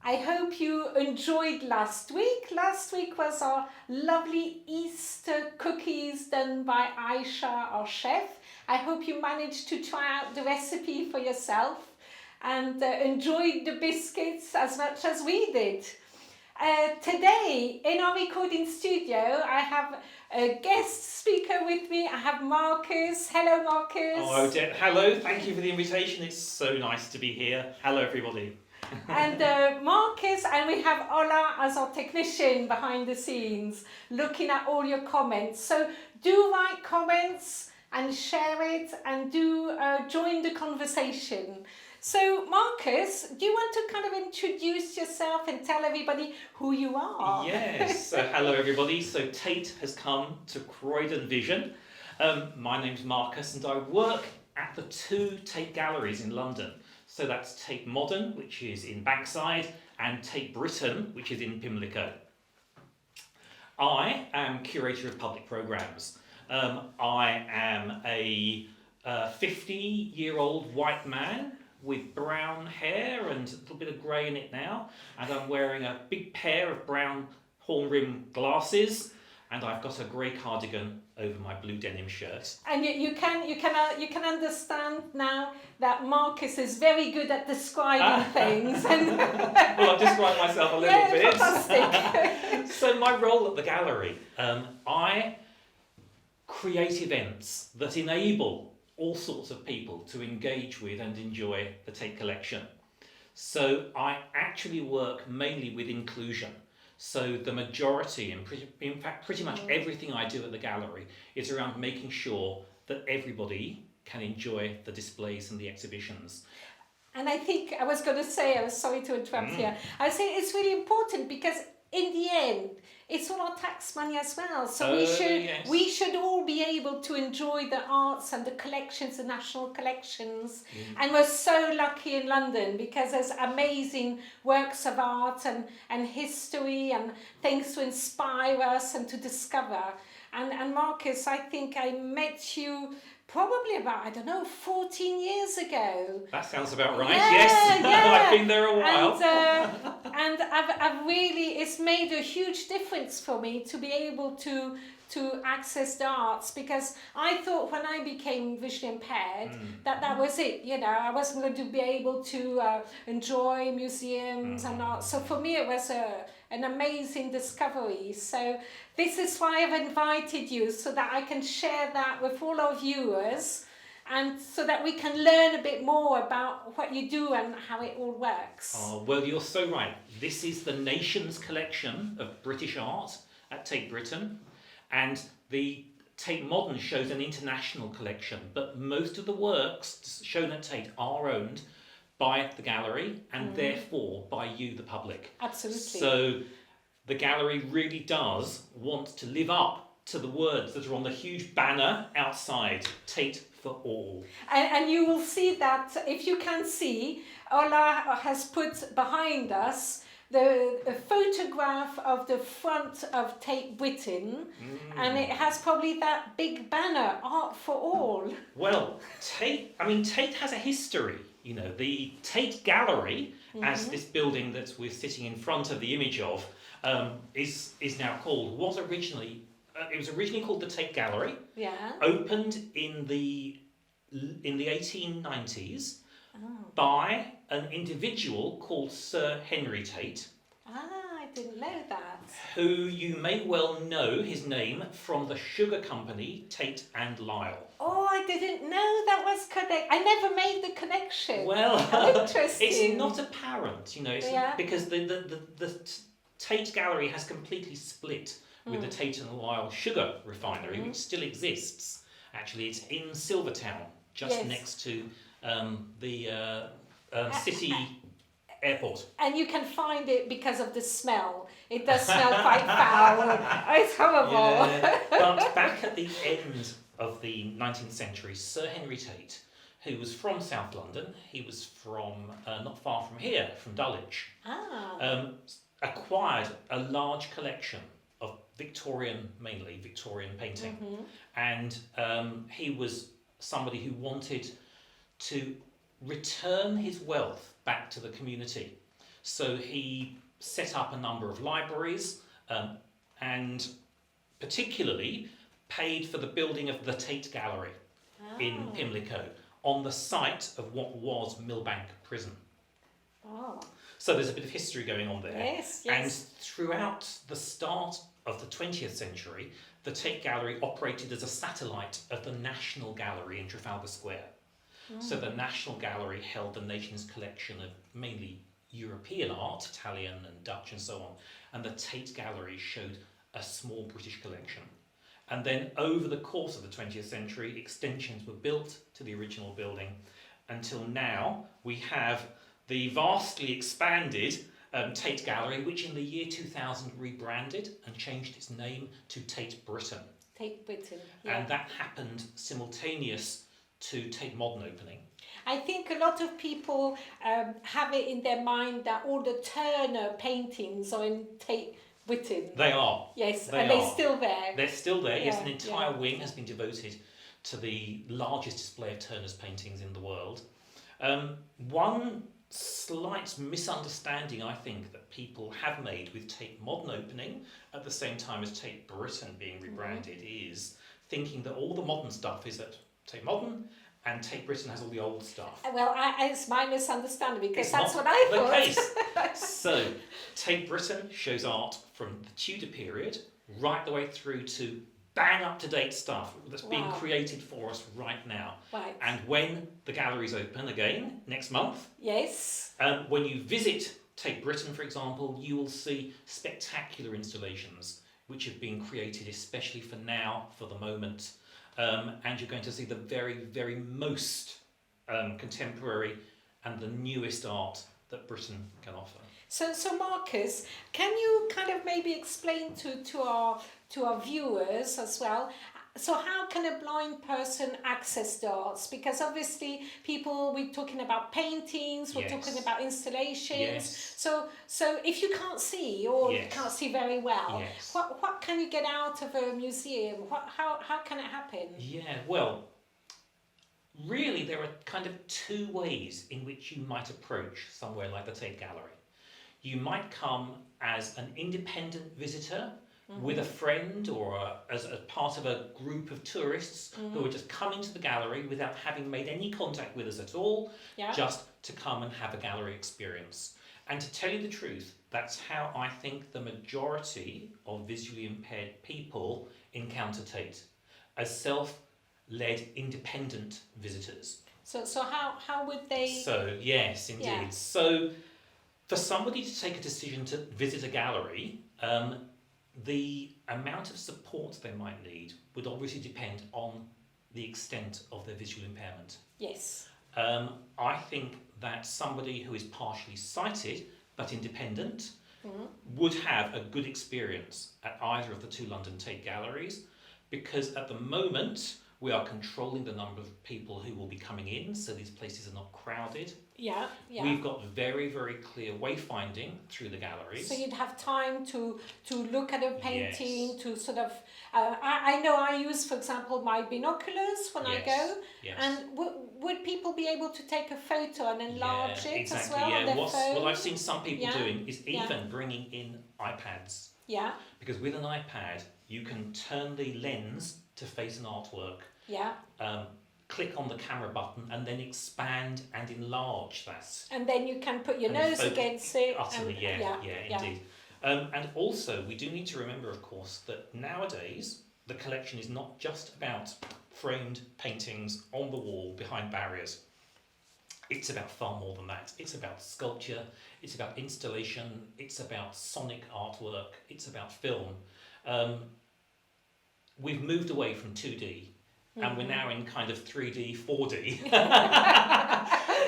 I hope you enjoyed last week. Last week was our lovely Easter cookies done by Aisha, our chef. I hope you managed to try out the recipe for yourself and enjoyed the biscuits as much as we did. Today, in our recording studio, I have a guest speaker with me. I have Marcus. Hello, Marcus. Oh, hello. Thank you for the invitation. It's so nice to be here. Hello, everybody. And Marcus, and we have Ola as our technician behind the scenes, looking at all your comments. So do write comments and share it, and do join the conversation. So Marcus, do you want to kind of introduce yourself and tell everybody who you are? Yes. Hello, everybody. So Tate has come to Croydon Vision. My name's Marcus, and I work at the two Tate galleries in London. So that's Tate Modern, which is in Bankside, and Tate Britain, which is in Pimlico. I am curator of public programmes. I am a 50-year-old white man with brown hair and a little bit of grey in it now, and I'm wearing a big pair of brown horn-rimmed glasses, and I've got a grey cardigan over my blue denim shirt. And you can understand now that Marcus is very good at describing things. And well, I've described myself a little bit. Fantastic. So my role at the gallery, I create events that enable all sorts of people to engage with and enjoy the Tate collection. So I actually work mainly with inclusion. So the majority, and in fact pretty much everything I do at the gallery is around making sure that everybody can enjoy the displays and the exhibitions. And I think I was going to say, I was sorry to interrupt here, I was saying it's really important because in the end, it's all our tax money as well. So we should all be able to enjoy the arts and the collections, the national collections. And we're so lucky in London because there's amazing works of art and history and things to inspire us and to discover. And Marcus, I think I met you probably about, 14 years ago. That sounds about right, yes. Yeah. I've been there a while. And I've really, it's made a huge difference for me to be able to access the arts, because I thought when I became visually impaired that was it, I wasn't going to be able to enjoy museums and art. So for me it was an amazing discovery. So this is why I've invited you, so that I can share that with all our viewers, and so that we can learn a bit more about what you do and how it all works. Oh, well, you're so right. This is the nation's collection of British art at Tate Britain, and the Tate Modern shows an international collection, but most of the works shown at Tate are owned by the gallery and therefore by you, the public. Absolutely. So the gallery really does want to live up to the words that are on the huge banner outside, Tate for all. And you will see that, if you can see, Ola has put behind us a photograph of the front of Tate Britain, and it has probably that big banner, Art for All. Well, Tate has a history. The Tate Gallery, as this building that we're sitting in front of the image of, is now called, was originally called the Tate Gallery. Yeah. Opened in the 1890s by an individual called Sir Henry Tate. I didn't know that. Who you may well know his name from the sugar company Tate and Lyle. Oh, I didn't know that was correct. I never made the connection. Well, interesting. It's not apparent, because the Tate Gallery has completely split with the Tate and Lyle sugar refinery, which still exists. Actually, it's in Silvertown, just next to the city airport. And you can find it because of the smell. It does smell quite foul. It's horrible. Yeah. But back at the end of the 19th century, Sir Henry Tate, who was from South London, he was from not far from here, from Dulwich, acquired a large collection of mainly Victorian painting. And he was somebody who wanted to return his wealth back to the community. So he set up a number of libraries and particularly paid for the building of the Tate Gallery in Pimlico on the site of what was Millbank Prison. Oh. So there's a bit of history going on there. Yes, And yes. throughout the start of the 20th century, the Tate Gallery operated as a satellite of the National Gallery in Trafalgar Square. So the National Gallery held the nation's collection of mainly European art, Italian and Dutch and so on, and the Tate Gallery showed a small British collection. And then over the course of the 20th century, extensions were built to the original building until now we have the vastly expanded Tate Gallery, which in the year 2000 rebranded and changed its name to Tate Britain. Tate Britain. Yeah. And that happened simultaneous to Tate Modern opening. I think a lot of people have it in their mind that all the Turner paintings are in Tate Britain. They are. Yes, they and are. they're still there. They're still there, yes. Yeah, An entire yeah. wing has been devoted to the largest display of Turner's paintings in the world. One slight misunderstanding, I think, that people have made with Tate Modern opening at the same time as Tate Britain being rebranded is thinking that all the modern stuff is at Tate Modern and Tate Britain has all the old stuff. Well, it's my misunderstanding because It's that's not what I the thought. case. So, Tate Britain shows art from the Tudor period right the way through to bang up-to-date stuff that's being created for us right now. Right. And when the galleries open again next month, Yes. when you visit Tate Britain, for example, you will see spectacular installations which have been created especially for now, for the moment. And you're going to see the very, very most contemporary and the newest art that Britain can offer. So Marcus, can you kind of maybe explain to our viewers as well? So how can a blind person access the arts? Because obviously we're talking about paintings, we're talking about installations. Yes. So if you can't see or you can't see very well, Yes. what can you get out of a museum? How can it happen? Yeah, well, really there are kind of two ways in which you might approach somewhere like the Tate Gallery. You might come as an independent visitor with a friend or as a part of a group of tourists who are just coming to the gallery without having made any contact with us at all, just to come and have a gallery experience. And to tell you the truth, that's how I think the majority of visually impaired people encounter Tate, as self-led independent visitors. So how would they... So, yes, indeed. Yeah. So, for somebody to take a decision to visit a gallery, the amount of support they might need would obviously depend on the extent of their visual impairment. Yes. I think that somebody who is partially sighted but independent would have a good experience at either of the two London Tate galleries, because at the moment we are controlling the number of people who will be coming in, so these places are not crowded. Yeah. We've got very, very clear wayfinding through the galleries. So you'd have time to look at a painting, to sort of... I know I use, for example, my binoculars when I go. Yes. And would people be able to take a photo and enlarge it exactly, as well on their phone? What I've seen some people doing is even bringing in iPads. Yeah. Because with an iPad, you can turn the lens to face an artwork. Yeah. Click on the camera button and then expand and enlarge that. And then you can put your nose against it. Utterly, indeed. And also, we do need to remember, of course, that nowadays the collection is not just about framed paintings on the wall behind barriers. It's about far more than that. It's about sculpture, it's about installation, it's about sonic artwork, it's about film. We've moved away from 2D. And we're now in kind of 3D, 4D.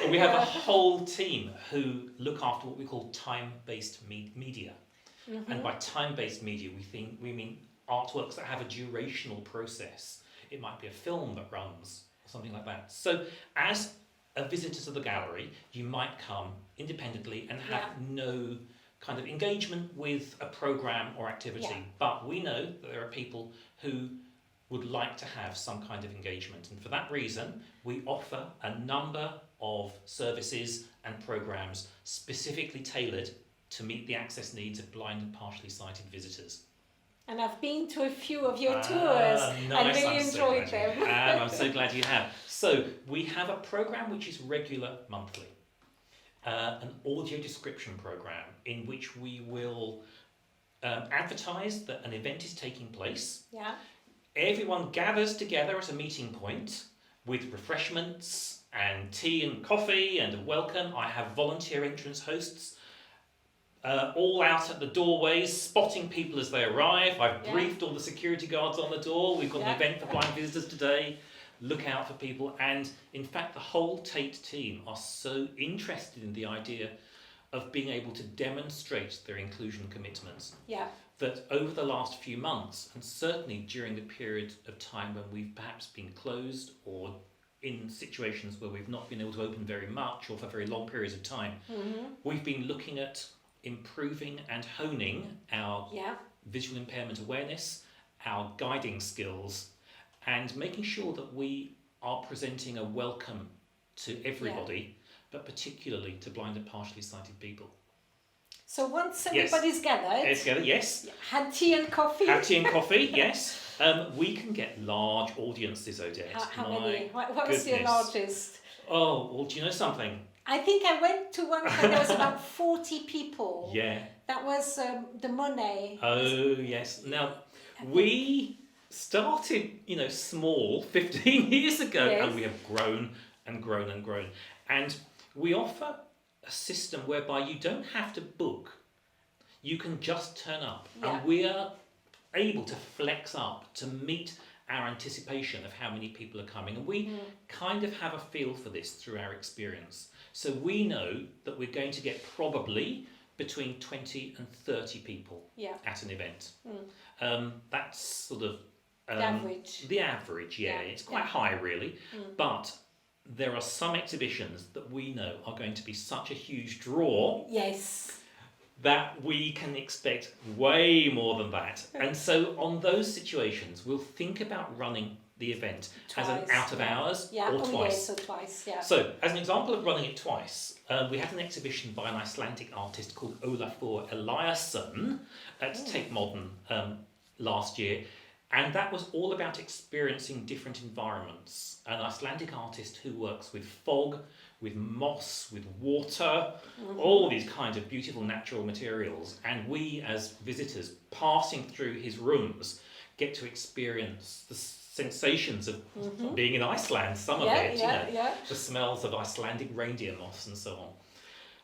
We have a whole team who look after what we call time-based media. And by time-based media, we mean artworks that have a durational process. It might be a film that runs, or something like that. So as a visitor to the gallery, you might come independently and have no kind of engagement with a program or activity. But we know that there are people who would like to have some kind of engagement, and for that reason we offer a number of services and programs specifically tailored to meet the access needs of blind and partially sighted visitors. And I've been to a few of your tours and really enjoyed them. And I'm so glad you have. So we have a program which is regular monthly, an audio description program in which we will advertise that an event is taking place. Yeah. Everyone gathers together at a meeting point with refreshments and tea and coffee and a welcome. I have volunteer entrance hosts all out at the doorways, spotting people as they arrive. I've briefed all the security guards on the door. We've got an event for blind visitors today. Look out for people. And in fact, the whole Tate team are so interested in the idea of being able to demonstrate their inclusion commitments that over the last few months, and certainly during the period of time when we've perhaps been closed or in situations where we've not been able to open very much or for very long periods of time, we've been looking at improving and honing our visual impairment awareness, our guiding skills, and making sure that we are presenting a welcome to everybody, but particularly to blind and partially sighted people. So once everybody's gathered, had tea and coffee. Had tea and coffee, yes. We can get large audiences, Odette. How many? What was your largest? Oh, well, do you know something? I think I went to one where there was about 40 people. Yeah. That was the Monet. Oh, yes. Now, we started, small 15 years ago, and we have grown and grown and grown. And we offer a system whereby you don't have to book. You can just turn up. And we are able to flex up to meet our anticipation of how many people are coming. And we kind of have a feel for this through our experience. So we know that we're going to get probably between 20 and 30 people at an event. That's sort of the average. The average, it's quite high really. But there are some exhibitions that we know are going to be such a huge draw. Yes. That we can expect way more than that. And so on those situations, we'll think about running the event as an out of hours or twice. Yes, or twice, So, as an example of running it twice, we had an exhibition by an Icelandic artist called Olafur Eliasson at Tate Modern last year. And that was all about experiencing different environments. An Icelandic artist who works with fog, with moss, with water, all these kinds of beautiful natural materials. And we, as visitors passing through his rooms, get to experience the sensations of being in Iceland, some of it, the smells of Icelandic reindeer moss and so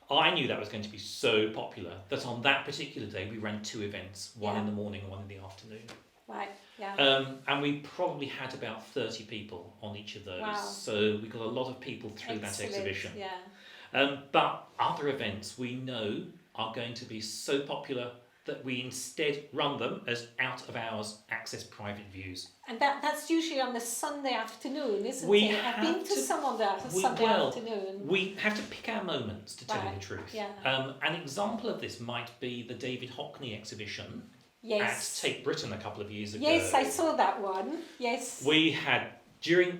on. I knew that was going to be so popular that on that particular day we ran 2 events, one in the morning and one in the afternoon. Right, and we probably had about 30 people on each of those. Wow. So we got a lot of people through that exhibition. Yeah. But other events we know are going to be so popular that we instead run them as out of hours access private views. And that's usually on the Sunday afternoon, isn't it? I've been to some on that Sunday afternoon. We have to pick our moments, to tell you the truth. Yeah. An example of this might be the David Hockney exhibition at Tate Britain a couple of years ago. Yes, I saw that one. Yes. We had, during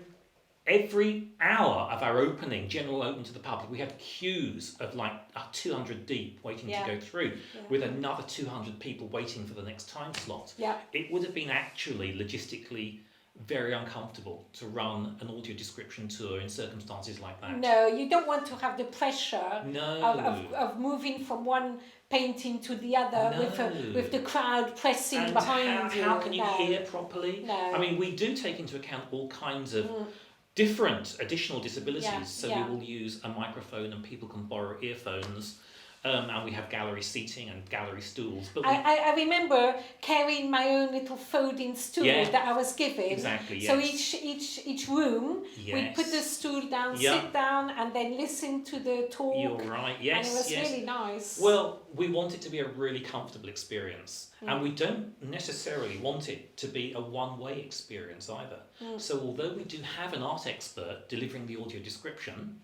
every hour of our opening, general open to the public, we had queues of like 200 deep waiting to go through, with another 200 people waiting for the next time slot. Yeah. It would have been actually logistically very uncomfortable to run an audio description tour in circumstances like that. No, you don't want to have the pressure of moving from one painting to the other with the crowd pressing behind you. How can you hear properly? No. I mean, we do take into account all kinds of different additional disabilities. So we will use a microphone and people can borrow earphones. And we have gallery seating and gallery stools. But I remember carrying my own little folding stool that I was given. Exactly, yes. So each room, we put the stool down, sit down, and then listen to the talk. You're right, yes. And it was really nice. Well, we want it to be a really comfortable experience. And we don't necessarily want it to be a one-way experience either. So although we do have an art expert delivering the audio description,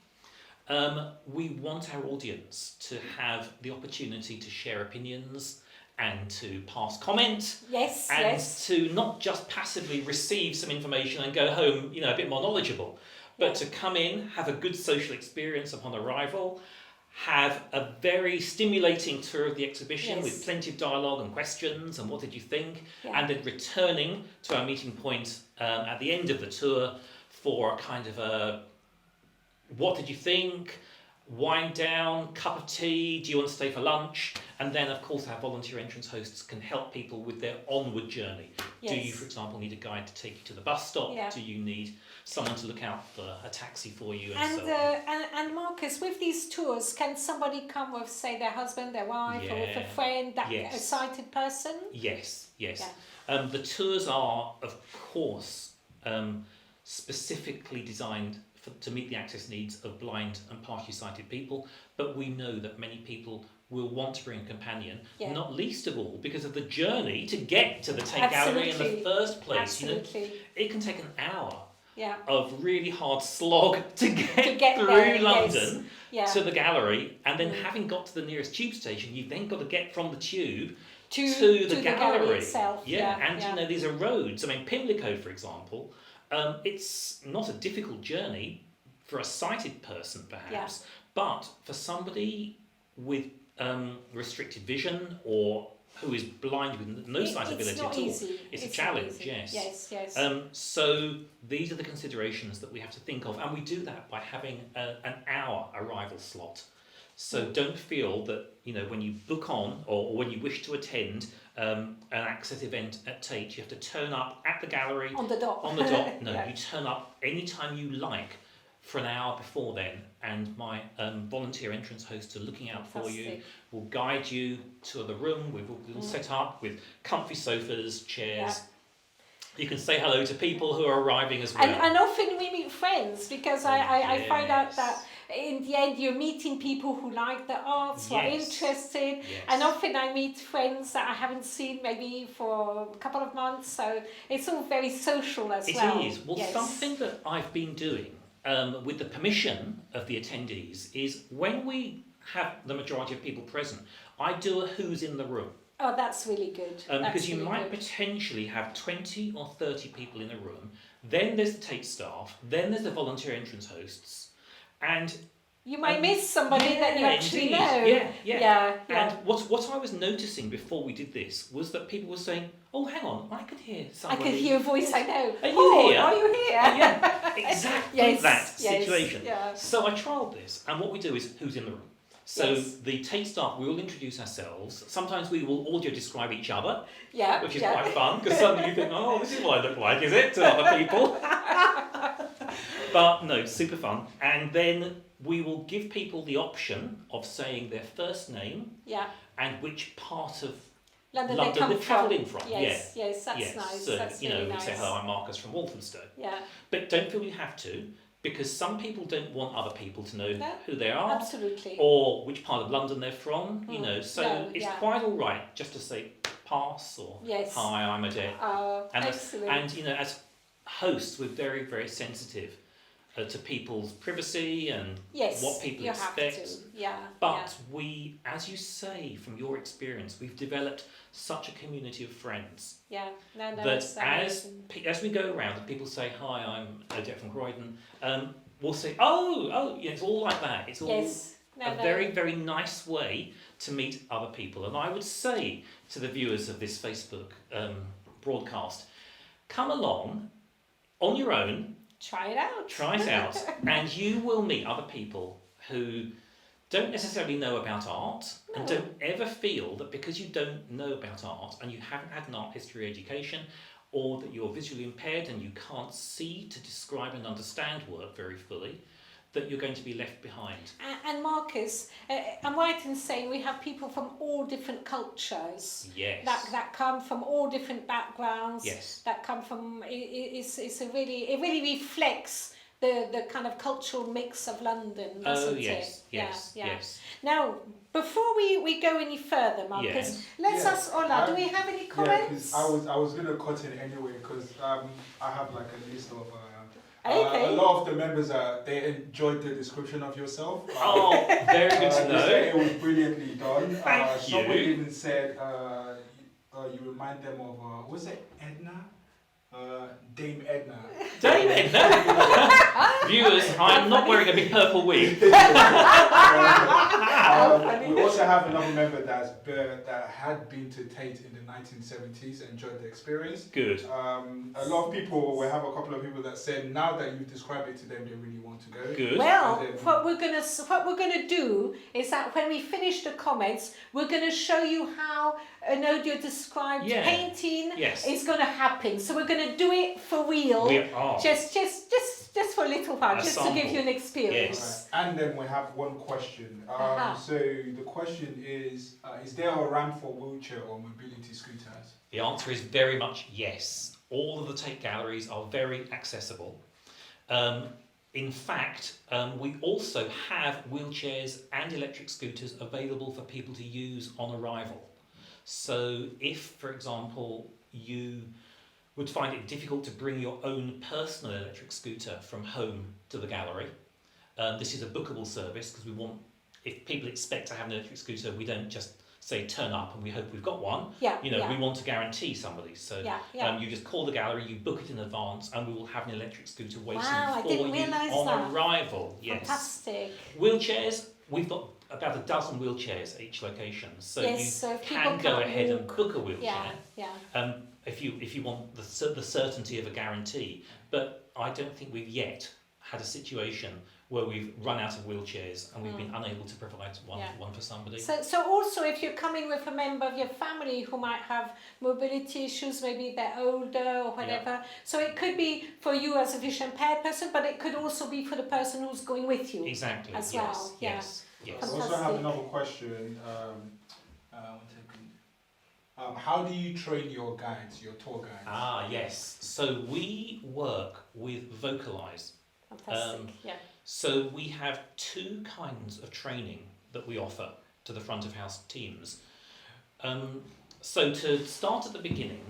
we want our audience to have the opportunity to share opinions and to pass comment. And to not just passively receive some information and go home, a bit more knowledgeable, But to come in, have a good social experience upon arrival, have a very stimulating tour of the exhibition with plenty of dialogue and questions and what did you think, and then returning to our meeting point at the end of the tour for a kind of a what did you think, wind down, cup of tea, do you want to stay for lunch? And then, of course, our volunteer entrance hosts can help people with their onward journey. Yes. Do you, for example, need a guide to take you to the bus stop? Yeah. Do you need someone to look out for a taxi for you? And so on? and Marcus, with these tours, can somebody come with, say, their husband, their wife, or with a friend, a sighted person? Yes. Yeah. The tours are, of course, specifically designed to meet the access needs of blind and partially sighted people, but we know that many people will want to bring a companion, not least of all because of the journey to get to the Tate Gallery in the first place. Absolutely. You know, it can take an hour Yeah. of really hard slog to get there, through London yes. to the gallery, and then having got to the nearest tube station, you've then got to get from the tube to the gallery itself. And you know, these are roads. I mean, Pimlico, for example, it's not a difficult journey for a sighted person, perhaps, but for somebody with restricted vision or who is blind with no sight ability at all, it's a challenge. Yes. So these are the considerations that we have to think of, and we do that by having an hour arrival slot. So don't feel that, you know, when you book on or when you wish to attend an access event at Tate, you have to turn up at the gallery on the dot. No, you turn up anytime you like for an hour before then, and my volunteer entrance hosts are looking out for you, will guide you to the room. We've all set up with comfy sofas, chairs. You can say hello to people who are arriving as well. And often we meet friends, because I find out that in the end you're meeting people who like the arts, who are interested, and often I meet friends that I haven't seen maybe for a couple of months, so it's all very social as well. It is. Well, something that I've been doing with the permission of the attendees is when we have the majority of people present, I do a who's in the room. Oh, that's really good. Because you might potentially have 20 or 30 people in a room, then there's the Tate staff, then there's the volunteer entrance hosts, and you might miss somebody that you actually know. Yeah. And what I was noticing before we did this was that people were saying, "Oh, hang on, I could hear somebody. I could hear a voice I know. Are you here? Are you here?" Yeah, exactly that situation. Yeah. So I trialled this, and what we do is who's in the room. So the Tate staff, we will introduce ourselves. Sometimes we will audio describe each other, which is quite fun, because suddenly you think, oh, this is what I look like, is it, to other people? But no, super fun. And then we will give people the option of saying their first name and which part of London they're travelling from. Yes, that's nice. So, that's you know, really we say, hello, I'm Marcus from Walthamstow. Yeah. But don't feel you have to, because some people don't want other people to know who they are. Absolutely. Or which part of London they're from, you know. So it's quite all right just to say pass or hi, I'm Tate. Excellent. And, you know, as hosts, we're very, very sensitive to people's privacy and what people expect. But we, as you say, from your experience, we've developed such a community of friends. That as we go around and people say, hi, I'm Tate from Croydon, we'll say, oh, yeah, it's all like that. It's all a very, very nice way to meet other people. And I would say to the viewers of this Facebook broadcast, come along on your own. Try it out. And you will meet other people who don't necessarily know about art and don't ever feel that because you don't know about art and you haven't had an art history education, or that you're visually impaired and you can't see to describe and understand work very fully, that you're going to be left behind. And Marcus, I'm right in saying we have people from all different cultures. Yes. That come from all different backgrounds. Yes. That come from it really reflects the kind of cultural mix of London, doesn't it? Yes. Now, before we go any further, Marcus, let's ask Ola. Do we have any comments? I was gonna cut in anyway because I have like a list of. A lot of the members they enjoyed the description of yourself. Very good to know. It was brilliantly done. Thank you. Someone even said you remind them of was it Edna? Dame Edna. Dame Edna! Viewers, I'm not wearing a big purple wig. We also have another member that had been to Tate in the 1970s, enjoyed the experience. Good. A lot of people, we have a couple of people that said now that you've described it to them, they really want to go. Good. Well, what we're gonna do is that when we finish the comments, we're gonna show you how an audio described painting is gonna happen. So we're gonna do it for real. We are. Just for a little while, just sample. to give you an experience. Yes. Right. And then we have one question. So the question is there a ramp for wheelchair or mobility scooters? The answer is very much yes. All of the Tate galleries are very accessible. In fact, we also have wheelchairs and electric scooters available for people to use on arrival. So if, for example, you would find it difficult to bring your own personal electric scooter from home to the gallery, this is a bookable service because we want, if people expect to have an electric scooter, we don't just say turn up and we hope we've got one. We want to guarantee somebody. So you just call the gallery, you book it in advance, and we will have an electric scooter waiting for you on arrival. Yes. Fantastic. Wheelchairs, we've got about a dozen wheelchairs at each location, so you can go ahead and book a wheelchair. If you want the certainty of a guarantee. But I don't think we've yet had a situation where we've run out of wheelchairs and we've been unable to provide one for somebody. So also if you're coming with a member of your family who might have mobility issues, maybe they're older or whatever, so it could be for you as a vision impaired person, but it could also be for the person who's going with you. Exactly. As well. Yes. I also have another question. How do you train your guides, your tour guides? Yes. So we work with Vocalize. Fantastic. So we have two kinds of training that we offer to the front of house teams. So to start at the beginning,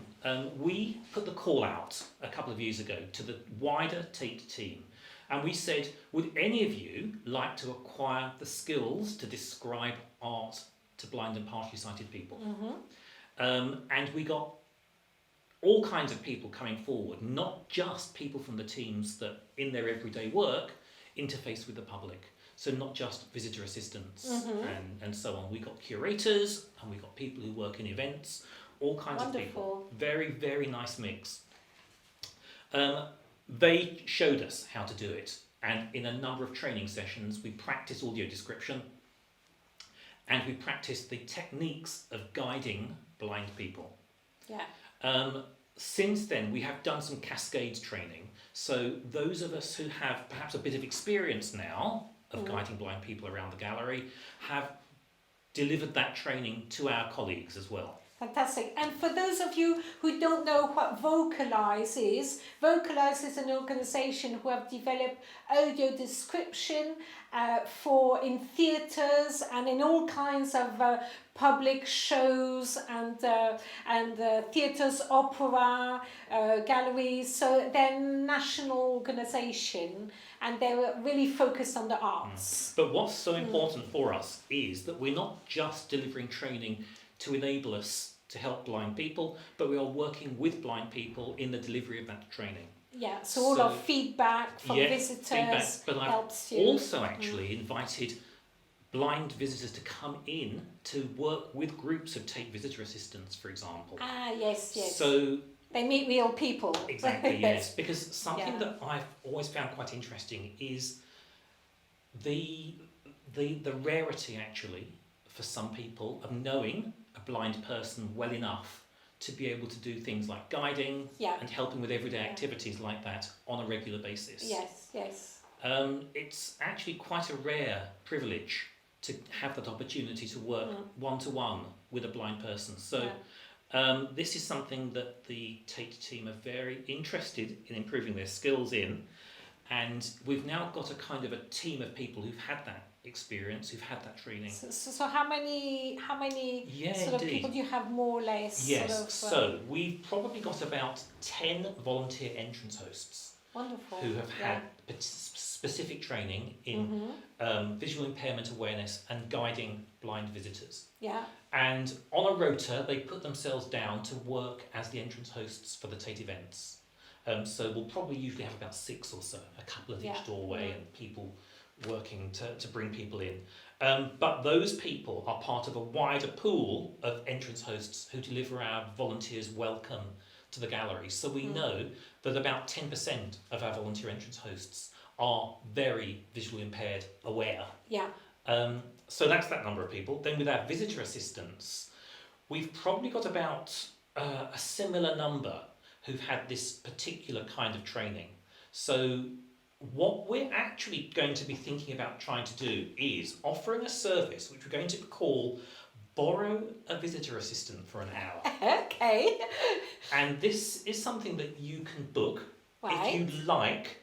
we put the call out a couple of years ago to the wider Tate team. And we said, would any of you like to acquire the skills to describe art to blind and partially sighted people? And we got all kinds of people coming forward, not just people from the teams that in their everyday work interface with the public. So not just visitor assistants and so on. We got curators and we got people who work in events, all kinds of people. Very, very nice mix. They showed us how to do it, and in a number of training sessions we practiced audio description and we practiced the techniques of guiding blind people. Since then we have done some cascades training, so those of us who have perhaps a bit of experience now of guiding blind people around the gallery have delivered that training to our colleagues as well. Fantastic. And for those of you who don't know what Vocalize is an organisation who have developed audio description in theatres and in all kinds of public shows and theatres, opera, galleries. So they're a national organisation and they're really focused on the arts. But what's so important for us is that we're not just delivering training to enable us to help blind people, but we are working with blind people in the delivery of that training. So all our feedback from visitors but helps I've you. also actually invited blind visitors to come in to work with groups of Tate visitor assistants, for example. Yes. So they meet real people. Exactly, yes. Because something that I've always found quite interesting is the rarity actually for some people of knowing a blind person well enough to be able to do things like guiding and helping with everyday activities like that on a regular basis. Yes. It's actually quite a rare privilege to have that opportunity to work one-to-one with a blind person. So this is something that the Tate team are very interested in improving their skills in, and we've now got a kind of a team of people who've had that experience, who've had that training. So how many sort of people do you have more or less? Yes, so we've probably got about 10 volunteer entrance hosts. Wonderful. Who have had specific training in visual impairment awareness and guiding blind visitors. And on a rota, they put themselves down to work as the entrance hosts for the Tate events. So we'll probably usually have about 6 or so, a couple at each doorway, and people working to bring people in. But those people are part of a wider pool of entrance hosts who deliver our volunteers welcome to the gallery. So we know that about 10% of our volunteer entrance hosts are very visually impaired aware. Yeah. So that's that number of people. Then with our visitor assistants, we've probably got about a similar number who've had this particular kind of training. So what we're actually going to be thinking about trying to do is offering a service which we're going to call Borrow a Visitor Assistant for an hour. Okay. And this is something that you can book Right. if you'd like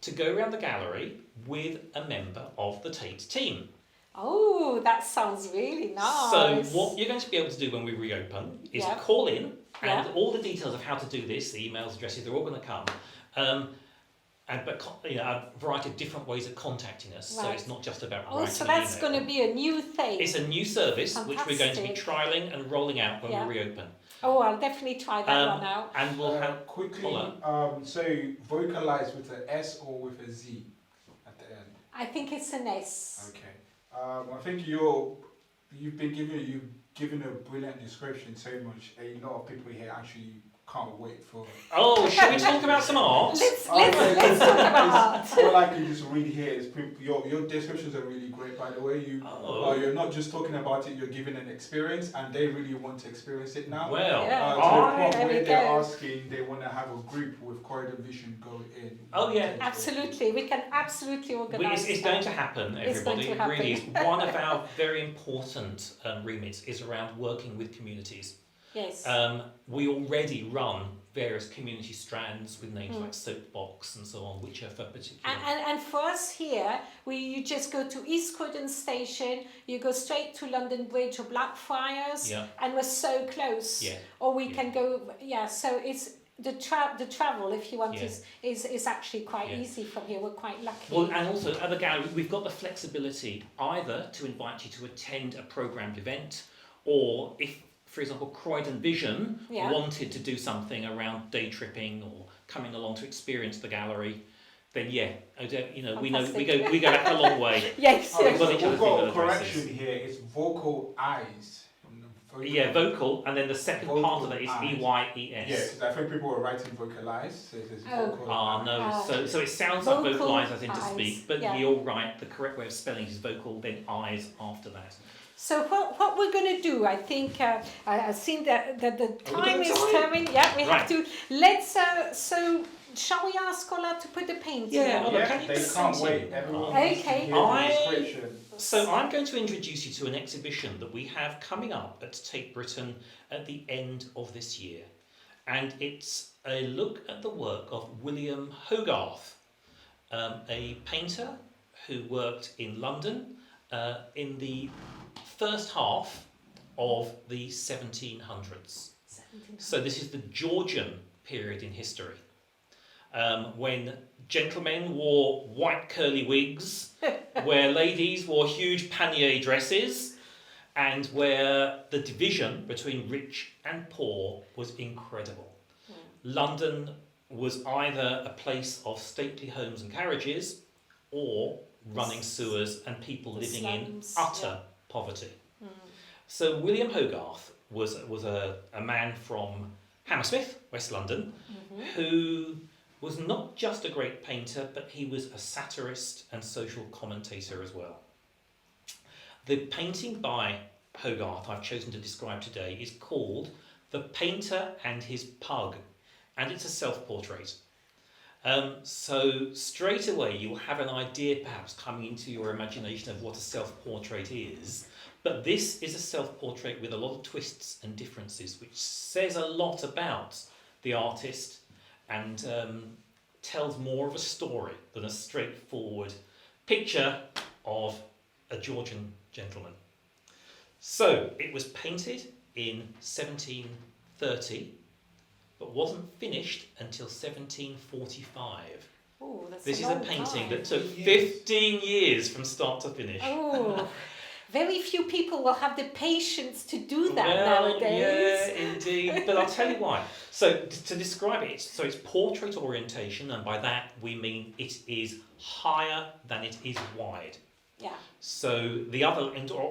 to go around the gallery with a member of the Tate team. Oh, that sounds really nice. So what you're going to be able to do when we reopen is call in, and all the details of how to do this, the emails, addresses, they're all going to come. But a variety of different ways of contacting us. So it's not just about writing so that's an going email. to be a new thing. It's a new service which we're going to be Fantastic. trialling and rolling out when we reopen. Oh, I'll definitely try that one out. And we'll have quickly. Paula. So vocalize with an S or with a Z at the end. I think it's an S. Okay. I think you've given a brilliant description so much. A lot of people here actually can't wait for. Oh, should we talk about some art? Let's talk about art. All I can just read here is your descriptions are really great. By the way, you're not just talking about it. You're giving an experience, and they really want to experience it now. Well, to the point there we where they're go. asking, they want to have a group with Croydon Vision go in. Oh, yeah. Absolutely, we can absolutely organise. It's going to happen, everybody. It's going to It really is. happen. One of our very important remits is around working with communities. Yes. We already run various community strands with names like Soapbox and so on, which are for particular. And for us here, you just go to East Croydon Station, you go straight to London Bridge or Blackfriars, and we're so close. Yeah. Or we can go, so it's the travel, if you want, is actually quite easy from here. We're quite lucky. Well, and also at the gallery, we've got the flexibility either to invite you to attend a programmed event, or if, for example, Croydon Vision wanted to do something around day tripping or coming along to experience the gallery, then we go back a long way. Yes. We've got a correction here. It's vocal eyes. Vocal, and then the second part of it is EYES. Yeah, because I think people were writing vocalize, so it says vocal eyes. No. So it sounds like vocalize as in to eyes. speak, but you're right. The correct way of spelling is vocal, then eyes after that. So what we're going to do, I think, I've seen that the time is coming. Yeah, we have to. Let's. So shall we ask Ola to put the painting on? They can't wait. Everyone Okay. needs to hear the description. So I'm going to introduce you to an exhibition that we have coming up at Tate Britain at the end of this year. And it's a look at the work of William Hogarth, a painter who worked in London in the first half of the 1700s. So this is the Georgian period in history, when gentlemen wore white curly wigs, where ladies wore huge pannier dresses, and where the division between rich and poor was incredible. London was either a place of stately homes and carriages, or running sewers and people living slums, in utter poverty. So William Hogarth was a man from Hammersmith, West London, who was not just a great painter, but he was a satirist and social commentator as well. The painting by Hogarth I've chosen to describe today is called The Painter and His Pug, and it's a self-portrait. So straight away you'll have an idea perhaps coming into your imagination of what a self-portrait is, but this is a self-portrait with a lot of twists and differences, which says a lot about the artist and tells more of a story than a straightforward picture of a Georgian gentleman. So it was painted in 1730, but wasn't finished until 1745. Ooh, that's This is a long painting time. that took 15 years from start to finish. Oh, Very few people will have the patience to do that Well, nowadays. yeah, indeed. But I'll tell you why. So to describe it, so it's portrait orientation, and by that we mean it is higher than it is wide. Yeah. So the other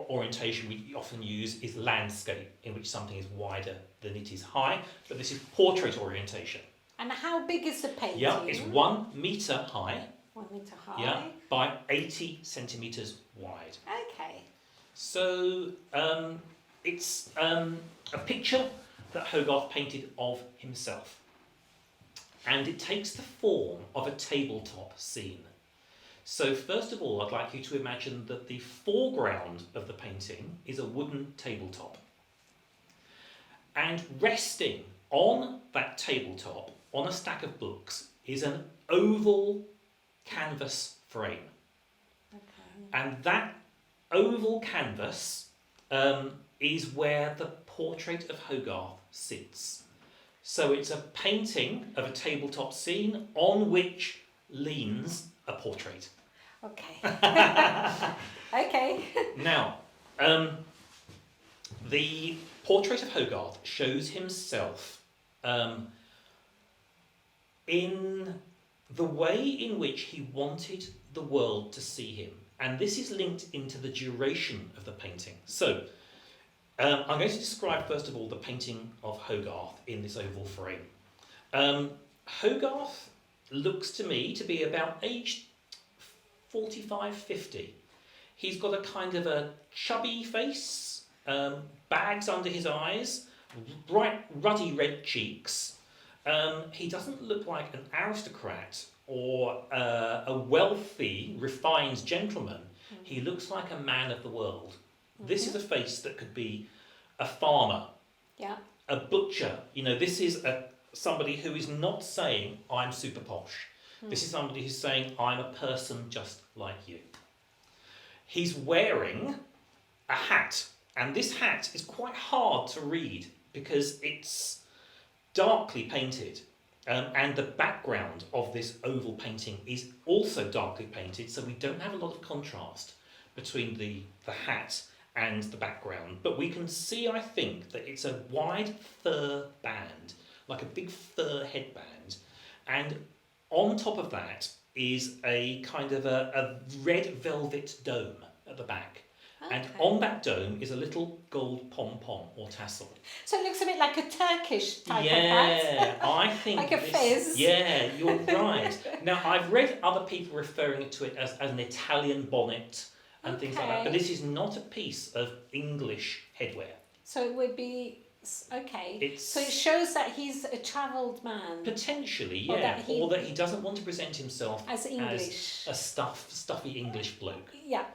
orientation we often use is landscape, in which something is wider than it is high, but this is portrait orientation. And how big is the painting? Yeah, it's 1 metre high. 1 metre high. Yeah, by 80 centimetres wide. Okay. So it's a picture that Hogarth painted of himself, and it takes the form of a tabletop scene. So first of all, I'd like you to imagine that the foreground of the painting is a wooden tabletop, and resting on that tabletop, on a stack of books, is an oval canvas frame. Okay. And that oval canvas is where the portrait of Hogarth sits. So it's a painting of a tabletop scene on which leans a portrait. Okay. Okay. Now, the portrait of Hogarth shows himself in the way in which he wanted the world to see him. And this is linked into the duration of the painting. So, I'm going to describe first of all the painting of Hogarth in this oval frame. Hogarth looks to me to be about aged 45, 50. He's got a kind of a chubby face, bags under his eyes, bright ruddy red cheeks. He doesn't look like an aristocrat or a wealthy, refined gentleman. He looks like a man of the world. This is a face that could be a farmer, Yeah. a butcher. You know, this is somebody who is not saying, I'm super posh. This is somebody who's saying, I'm a person just like you. He's wearing a hat, and this hat is quite hard to read because it's darkly painted. And the background of this oval painting is also darkly painted, so we don't have a lot of contrast between the hat and the background. But we can see, I think, that it's a wide fur band, like a big fur headband. And on top of that is a kind of a red velvet dome at the back. Okay. And on that dome is a little gold pom-pom or tassel. So it looks a bit like a Turkish type of hat. Yeah, I think Like a fez. Yeah, you're right. Now, I've read other people referring to it as an Italian bonnet and things like that, but this is not a piece of English headwear. So it would be, okay. So it shows that he's a travelled man. Potentially, Or yeah. that Or that he doesn't want to present himself As English. as a stuffy English bloke. Yeah.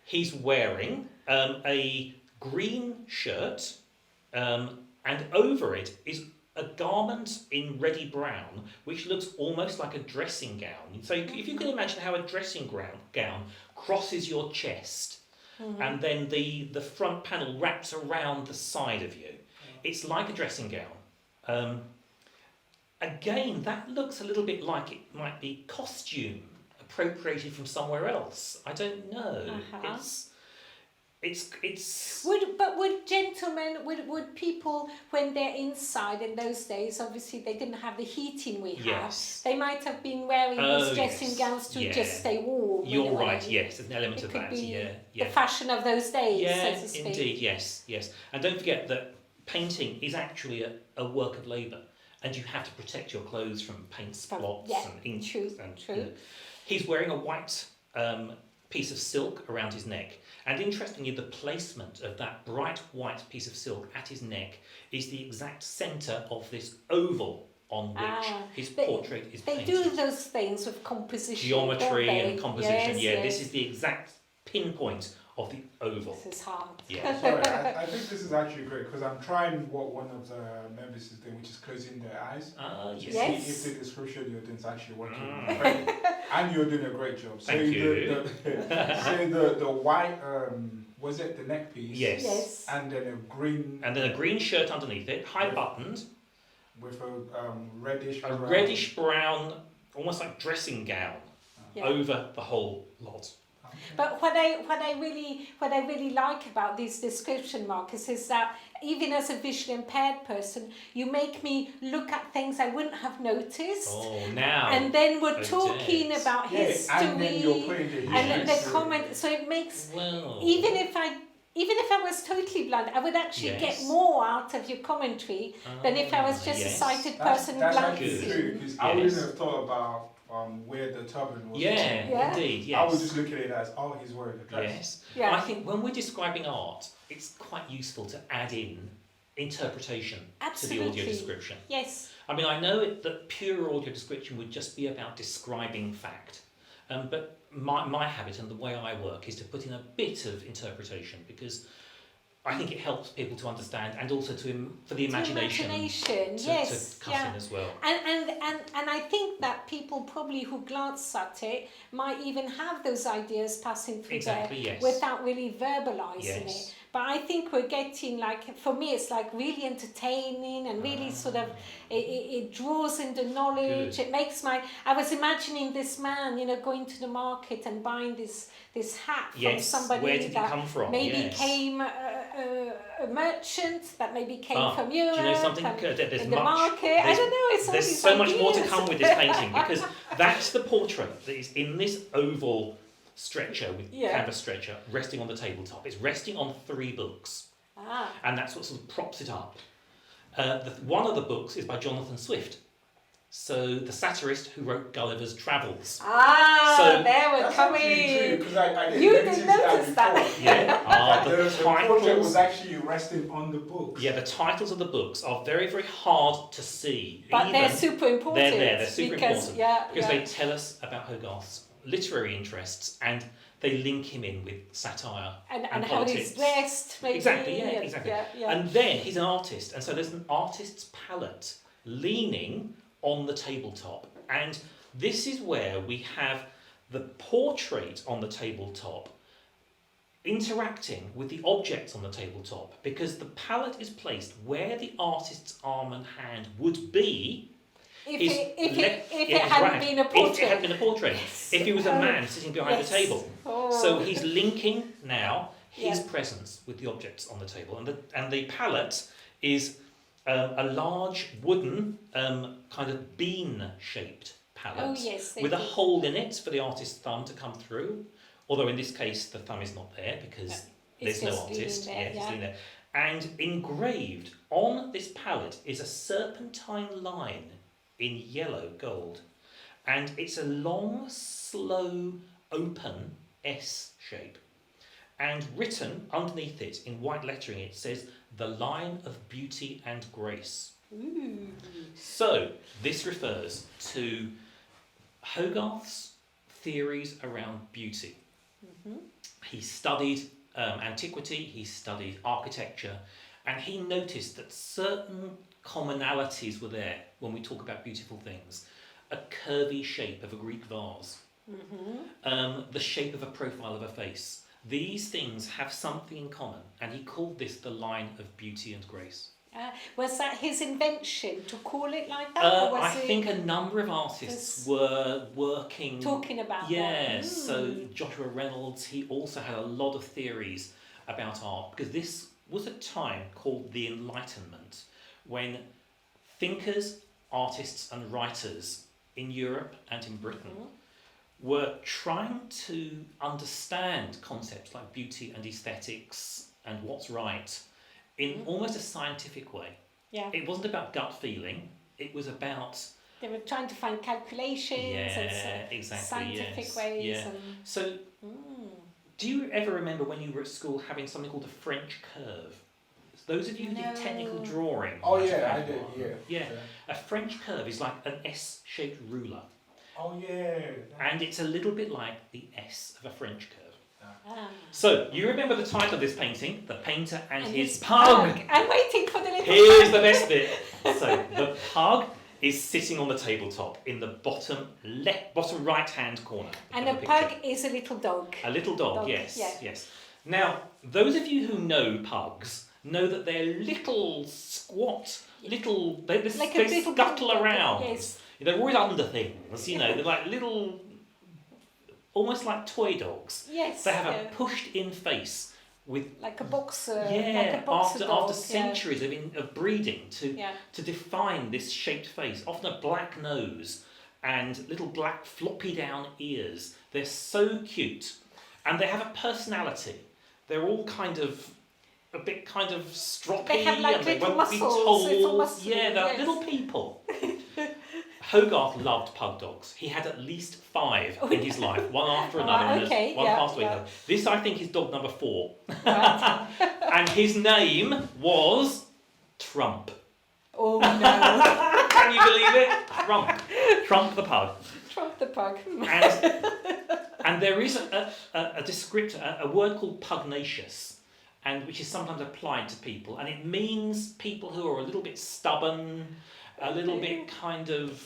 He's wearing a green shirt, and over it is a garment in reddy brown, which looks almost like a dressing gown. So if you can imagine how a dressing gown crosses your chest, and then the front panel wraps around the side of you, it's like a dressing gown. Again, that looks a little bit like it might be costume appropriated from somewhere else. I don't know. It's Would gentlemen, would people, when they're inside in those days, obviously they didn't have the heating we have. Yes. They might have been wearing these dressing gowns to just stay warm. You're right. Yes, there's an element of could that. be Yeah. the fashion of those days, Yeah, so to speak. indeed. Yes. And don't forget that painting is actually a work of labour, and you have to protect your clothes from paint splots and ink. True. You know. He's wearing a white piece of silk around his neck, and interestingly, the placement of that bright white piece of silk at his neck is the exact centre of this oval on which his portrait is painted. They do those things with composition, geometry don't and they? composition. Yes. This is the exact pinpoint of the oval. This is hard. Yeah. Sorry, I think this is actually great because I'm trying what one of the members is doing, which is closing their eyes. Yes. Yes. See if the description you're doing is actually working. And you're doing a great job. So Thank you. The white, was it the neck piece? Yes. And then a green. And then a green shirt underneath it, high buttoned. With a reddish A brown. reddish brown, almost like dressing gown Yeah. over the whole lot. But what I really like about these description markers is that even as a visually impaired person, you make me look at things I wouldn't have noticed. Oh, now. And then we're talking Tate. about Yeah, history, and then you're putting the and then the history. comment. So it makes Well. even if I was totally blind, I would actually get more out of your commentary than if I was just a sighted person That's glancing. actually true, because I wouldn't have thought about where the turban was. Yeah, indeed, yes. I would just look at it as, oh, he's wearing a dress. Yes. Yeah. I think when we're describing art, it's quite useful to add in interpretation to the audio description. Yes. I mean, I know that pure audio description would just be about describing fact, but my habit and the way I work is to put in a bit of interpretation, because I think it helps people to understand, and also for the imagination yes, to cut in as well. And I think that people probably who glance at it might even have those ideas passing through there without really verbalising it. But I think we're getting, like, for me, it's like really entertaining and really sort of, it draws in the knowledge. Good. It makes I was imagining this man, going to the market and buying this hat from somebody where did it come from? Maybe came a merchant that maybe came from Europe. Do you know something? There's in the market. I don't know. There's so much more to come with this painting, because that's the portrait that is in this oval stretcher, with canvas stretcher, resting on the tabletop. It's resting on 3 books, and that's what sort of props it up. One of the books is by Jonathan Swift, so the satirist who wrote Gulliver's Travels. So there we're coming. You didn't notice that. Yeah. The portrait was actually resting on the books. Yeah, the titles of the books are very, very hard to see. But they're super important. They're there. They're super important because they tell us about Hogarth's literary interests, and they link him in with satire and how politics. he's dressed, maybe. Exactly. And then he's an artist, and so there's an artist's palette leaning on the tabletop, and this is where we have the portrait on the tabletop interacting with the objects on the tabletop, because the palette is placed where the artist's arm and hand would be if it hadn't been a portrait. If it had been a portrait. Yes. If he was a man sitting behind the table. Oh. So he's linking now his presence with the objects on the table. And the palette is a large wooden kind of bean-shaped palette with a hole in it for the artist's thumb to come through. Although in this case the thumb is not there because there's no artist. It's in there. And engraved on this palette is a serpentine line in yellow gold, and it's a long, slow, open S shape, and written underneath it in white lettering it says "The Line of Beauty and Grace." Ooh. So this refers to Hogarth's theories around beauty. He studied antiquity, he studied architecture, and he noticed that certain commonalities were there when we talk about beautiful things. A curvy shape of a Greek vase, the shape of a profile of a face. These things have something in common, and he called this the line of beauty and grace. Was that his invention to call it like that? I think a number of artists were talking about that. So Joshua Reynolds, he also had a lot of theories about art, because this was a time called the Enlightenment, when thinkers, artists and writers in Europe and in Britain were trying to understand concepts like beauty and aesthetics and what's right in almost a scientific way. Yeah. It wasn't about gut feeling, it was about... They were trying to find calculations and scientific ways. Yeah. So, do you ever remember when you were at school having something called a French curve? Those of you who did technical drawing. Oh yeah, I did, yeah. A French curve is like an S-shaped ruler. Oh yeah. And it's a little bit like the S of a French curve. So, you remember the title of this painting, The Painter and His Pug. I'm waiting for the little Here's the best bit. So, the pug is sitting on the tabletop in the bottom right-hand corner. And a pug is a little dog. A little dog, yes. Now, those of you who know pugs know that they're little squat, they scuttle around. Yes. They're always under things, they're like little almost like toy dogs. Yes. They have a pushed-in face with like a boxer. after centuries of breeding to define this shaped face. Often a black nose and little black floppy down ears. They're so cute, and they have a personality. They're all kind of a bit kind of stroppy, they have like and they little won't be muscles, told. Yeah, they're little people. Hogarth loved pug dogs. He had at least 5 in his life, one after another. One passed away. Yeah. This, I think, is dog number 4. Right. And his name was Trump. Oh no! Can you believe it? Trump the pug. Trump the pug. And there is a descriptor, a word called pugnacious, and which is sometimes applied to people, and it means people who are a little bit stubborn, a little bit kind of,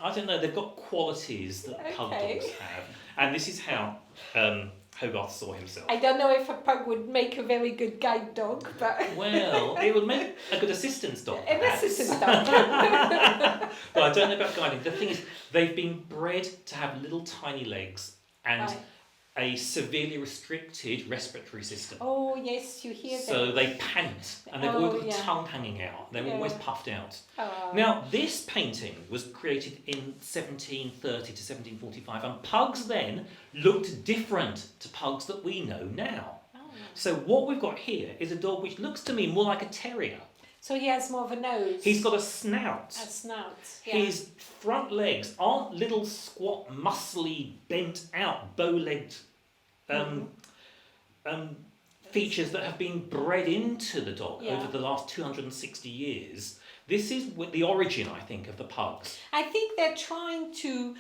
I don't know, they've got qualities that pug dogs have. And this is how Hogarth saw himself. I don't know if a pug would make a very good guide dog, but... Well, it would make a good assistance dog. An assistance dog. But I don't know about guiding. The thing is, they've been bred to have little tiny legs and a severely restricted respiratory system. Oh, yes, you hear that. So they pant, and they've always got the tongue hanging out. They're always puffed out. Now, this painting was created in 1730 to 1745, and pugs then looked different to pugs that we know now. So what we've got here is a dog which looks to me more like a terrier. So he has more of a nose. He's got a snout. A snout, yeah. His front legs aren't little squat, muscly, bent out, bow-legged features that have been bred into the dog over the last 260 years. This is the origin, I think, of the pugs. I think they're trying to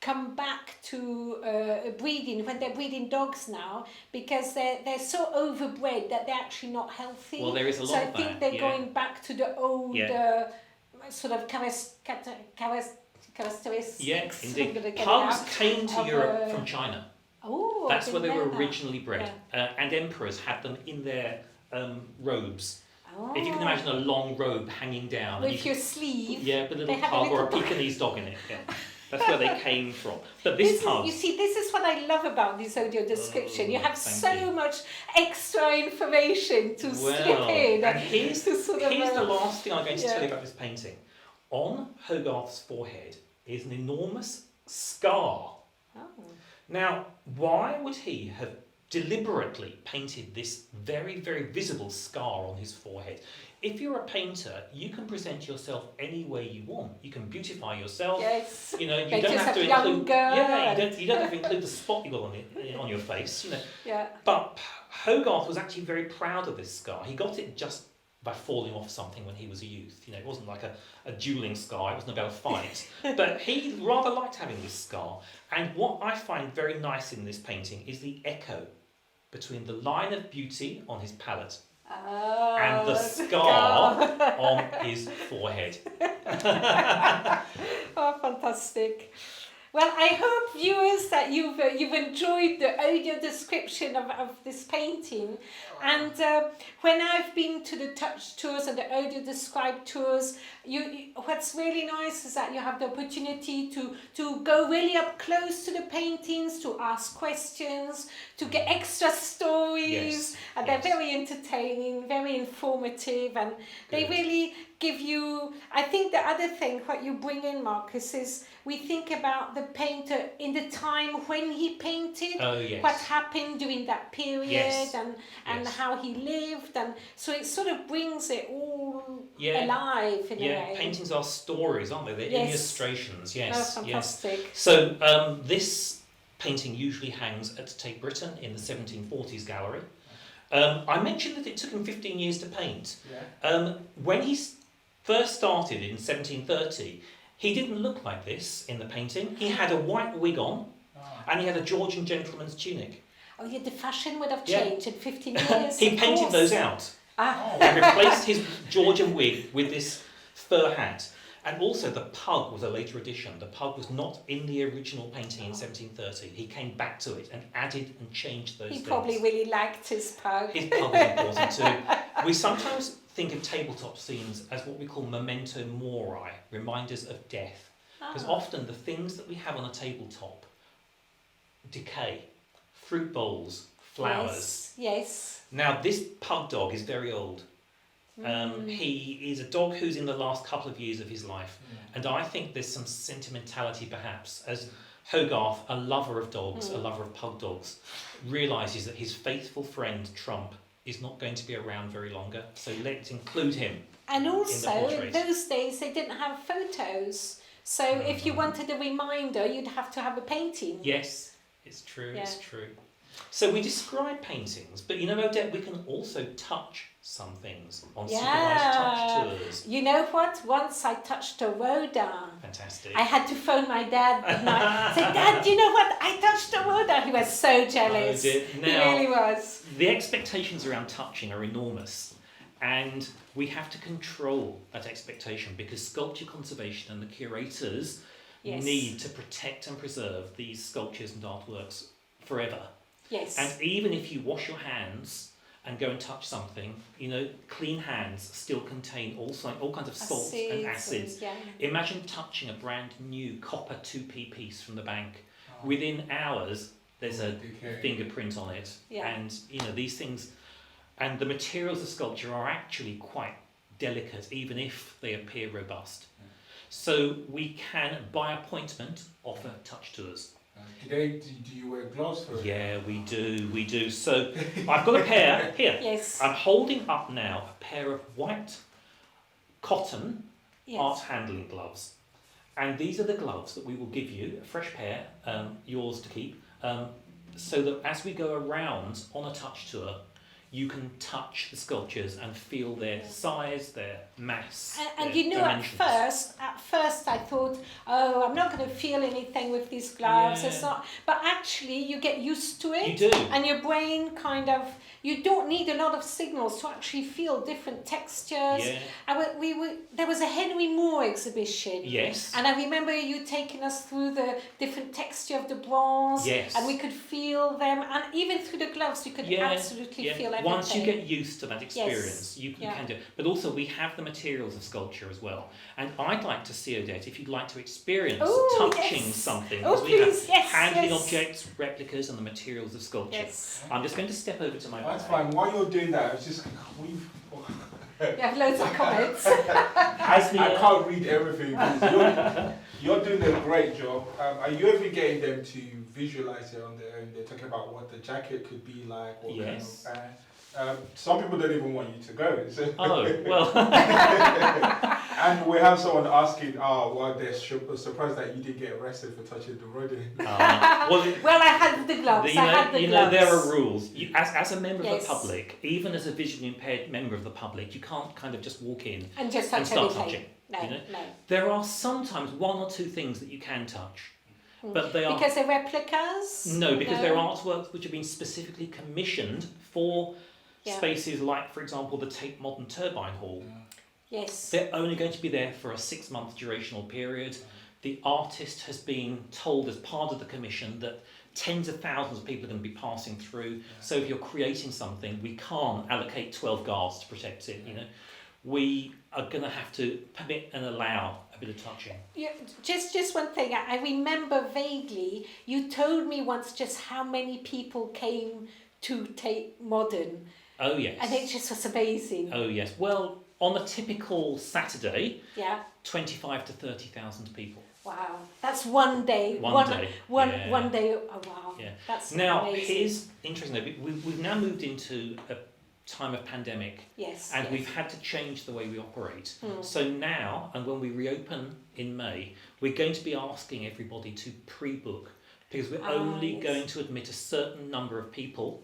come back to breeding when they're breeding dogs now, because they're so overbred that they're actually not healthy. Well, there is a lot of that. So I think they're going back to the old sort of characteristics. Yeah, indeed. Pugs came to Europe from China. Oh, that's where they were originally bred, and emperors had them in their robes. Oh. If you can imagine a long robe hanging down with your sleeve, with a little pug or a Pekingese dog in it. Yeah. That's where they came from. But this pug... You see, this is what I love about this audio description. You have so much extra information to slip in. And here's the last thing I'm going to tell you about this painting. On Hogarth's forehead is an enormous scar. Oh. Now, why would he have deliberately painted this very, very visible scar on his forehead? If you're a painter, you can present yourself any way you want. You can beautify yourself. Yes. You know, you don't have to include. You don't have to include the spot you got on your face. You know. Yeah. But Hogarth was actually very proud of this scar. He got it just by falling off something when he was a youth. You know, it wasn't like a dueling scar. It wasn't about a fight. But he rather liked having this scar. And what I find very nice in this painting is the echo between the line of beauty on his palette and the scar on his forehead. Oh, fantastic. Well, I hope, viewers, that you've enjoyed the audio description of this painting. And when I've been to the touch tours and the audio described tours, what's really nice is that you have the opportunity to go really up close to the paintings, to ask questions, to get extra stories. And they're very entertaining, very informative, and they really give you... I think the other thing, what you bring in, Marcus, is we think about the painter in the time when he painted, what happened during that period, and how he lived, and so it sort of brings it all alive in a way. Paintings are stories, aren't they? They're illustrations. Yes, fantastic. Yes. So this painting usually hangs at Tate Britain in the 1740s gallery. I mentioned that it took him 15 years to paint. When he first started in 1730, he didn't look like this in the painting. He had a white wig on, and he had a Georgian gentleman's tunic. Oh, yeah, the fashion would have changed in 15 years. He painted those out and replaced his Georgian wig with this fur hat. And also the pug was a later addition. The pug was not in the original painting in 1730. He came back to it and added and changed those things. He probably really liked his pug. His pug was important too. We sometimes think of tabletop scenes as what we call memento mori, reminders of death. Because often the things that we have on a tabletop decay, fruit bowls, flowers. Yes. Now, this pug dog is very old. He is a dog who's in the last couple of years of his life. And I think there's some sentimentality perhaps, as Hogarth, a lover of dogs, a lover of pug dogs, realises that his faithful friend Trump is not going to be around very longer, so let's include him. And in the also, portrait. those days they didn't have photos, so if you wanted a reminder, you'd have to have a painting. Yes, it's true, Yeah. it's true. So we describe paintings, but you know, Odette, we can also touch some things on supervised touch tours. You know what? Once I touched a Rodin. Fantastic. I had to phone my dad at night. Say, Dad, do you know what? I touched a Rodin. He was so jealous. Oh, dear. He Now, really was. the expectations around touching are enormous, and we have to control that expectation because sculpture conservation and the curators Yes. need to protect and preserve these sculptures and artworks forever. Yes. And even if you wash your hands and go and touch something, you know, clean hands still contain all kinds of salts and acids. Yeah. Imagine touching a brand new copper 2p piece from the bank. Within hours, there's a fingerprint on it. Yeah. And, you know, these things, and the materials of sculpture are actually quite delicate, even if they appear robust. So we can, by appointment, offer touch tours. Do you wear gloves for it? Yeah, we do. So I've got a pair here. Yes. I'm holding up now a pair of white cotton Yes. art handling gloves. And these are the gloves that we will give you, a fresh pair, yours to keep, so that as we go around on a touch tour, you can touch the sculptures and feel their size, their mass, And their you know, dimensions. at first I thought, oh, I'm not going to feel anything with these gloves. It's Yeah. not. But actually, you get used to it. You do. And your brain kind of, you don't need a lot of signals to actually feel different textures. Yeah. There was a Henry Moore exhibition. Yes. And I remember you taking us through the different texture of the bronze. Yes. And we could feel them. And even through the gloves, you could absolutely feel everything. Once you get used to that experience, you Yeah. can do it. But also, we have the materials of sculpture as well. And I'd like to see, Odette, if you'd like to experience touching yes. something. Oh, because we have please, yes, handling yes. objects, replicas, and the materials of sculpture. Yes. I'm just going to step over to my That's bag. fine. While you're doing that, it's just You have loads of comments. I can't read everything. Because you're doing a great job. Are you ever getting them to visualize it on their own? They're talking about what the jacket could be like. What Yes. Kind of, some people don't even want you to go. So. Oh, well. And we have someone asking, well, they're surprised that you didn't get arrested for touching the rodent. Well, I had the gloves. I had the gloves. know, there are rules. You, as a member of Yes. the public, even as a visually impaired member of the public, you can't kind of just walk in And just and touch start everything. touching. No, you know? no. There are sometimes one or two things that you can touch, but they are Because they're replicas? no, because they're artworks which have been specifically commissioned for Yeah. spaces like, for example, the Tate Modern Turbine Hall. Yes. They're only going to be there for a 6-month durational period. The artist has been told as part of the commission that tens of thousands of people are going to be passing through. So if you're creating something, we can't allocate 12 guards to protect it. You know, we are going to have to permit and allow a bit of touching. Yeah, just one thing. I remember vaguely, you told me once just how many people came to Tate Modern. Oh, yes. And it just was amazing. Oh, yes. Well, on a typical Saturday, Yeah. 25 to 30,000 people. Wow. That's one day. One day, yeah. One day. Oh, wow. Yeah. That's Now, amazing. here's interesting though, we've now moved into a time of pandemic. Yes. And yes. we've had to change the way we operate. So now, and when we reopen in May, we're going to be asking everybody to pre-book because we're only yes. going to admit a certain number of people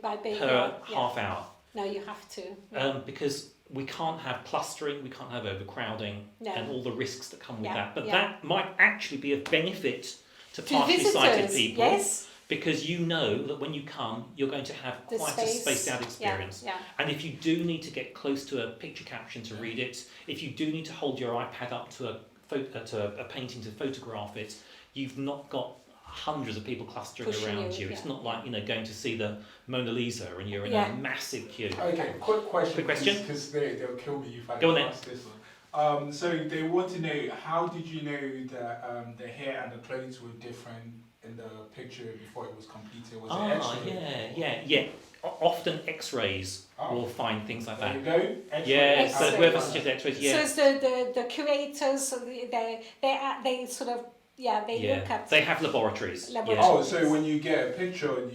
By being per half hour. No, you have to. Because we can't have clustering, we can't have overcrowding, No. and all the risks that come with Yeah, that. But yeah. that might actually be of benefit to To partially sighted visitors, people. yes. Because you know that when you come, you're going to have The quite space. a spaced out experience. Yeah. And if you do need to get close to a picture caption to read it, if you do need to hold your iPad up to a painting to photograph it, you've not got hundreds of people clustering Pushing around you, you. It's yeah. not like, going to see the Mona Lisa and you're in Yeah. a massive queue. Okay, quick question. Quick question? Because they'll kill me if I Go on don't then. ask this one. So they want to know, how did you know that the hair and the clothes were different in the picture before it was completed? Was it X-ray? yeah. Often X-rays will find things like There that. you go. X-ray. Yeah, so X-ray. whoever suggests X-rays, yeah. So it's the curators, so they sort of, they look at They have laboratories. laboratories. Oh, so when you get a picture,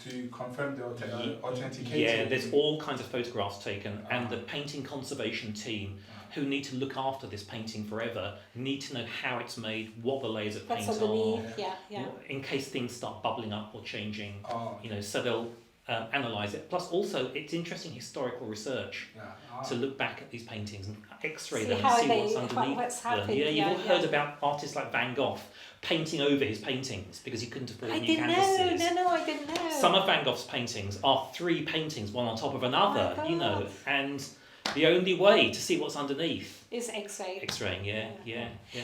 to confirm the authentication. Yeah, there's all kinds of photographs taken, and the painting conservation team, who need to look after this painting forever, need to know how it's made, what the layers of paint What's are, underneath, yeah. in case things start bubbling up or changing. Oh, So they'll analyse it. Plus, also, it's interesting historical research to look back at these paintings and X-ray See them how and see they- what's underneath what's them. happened, You've all yeah. heard about artists like Van Gogh painting over his paintings because he couldn't afford I new didn't canvases. know. No, I didn't know. Some of Van Gogh's paintings are 3 paintings, one on top of another, Oh my God. and the only way to see what's underneath, Is X-ray. X-raying, yeah.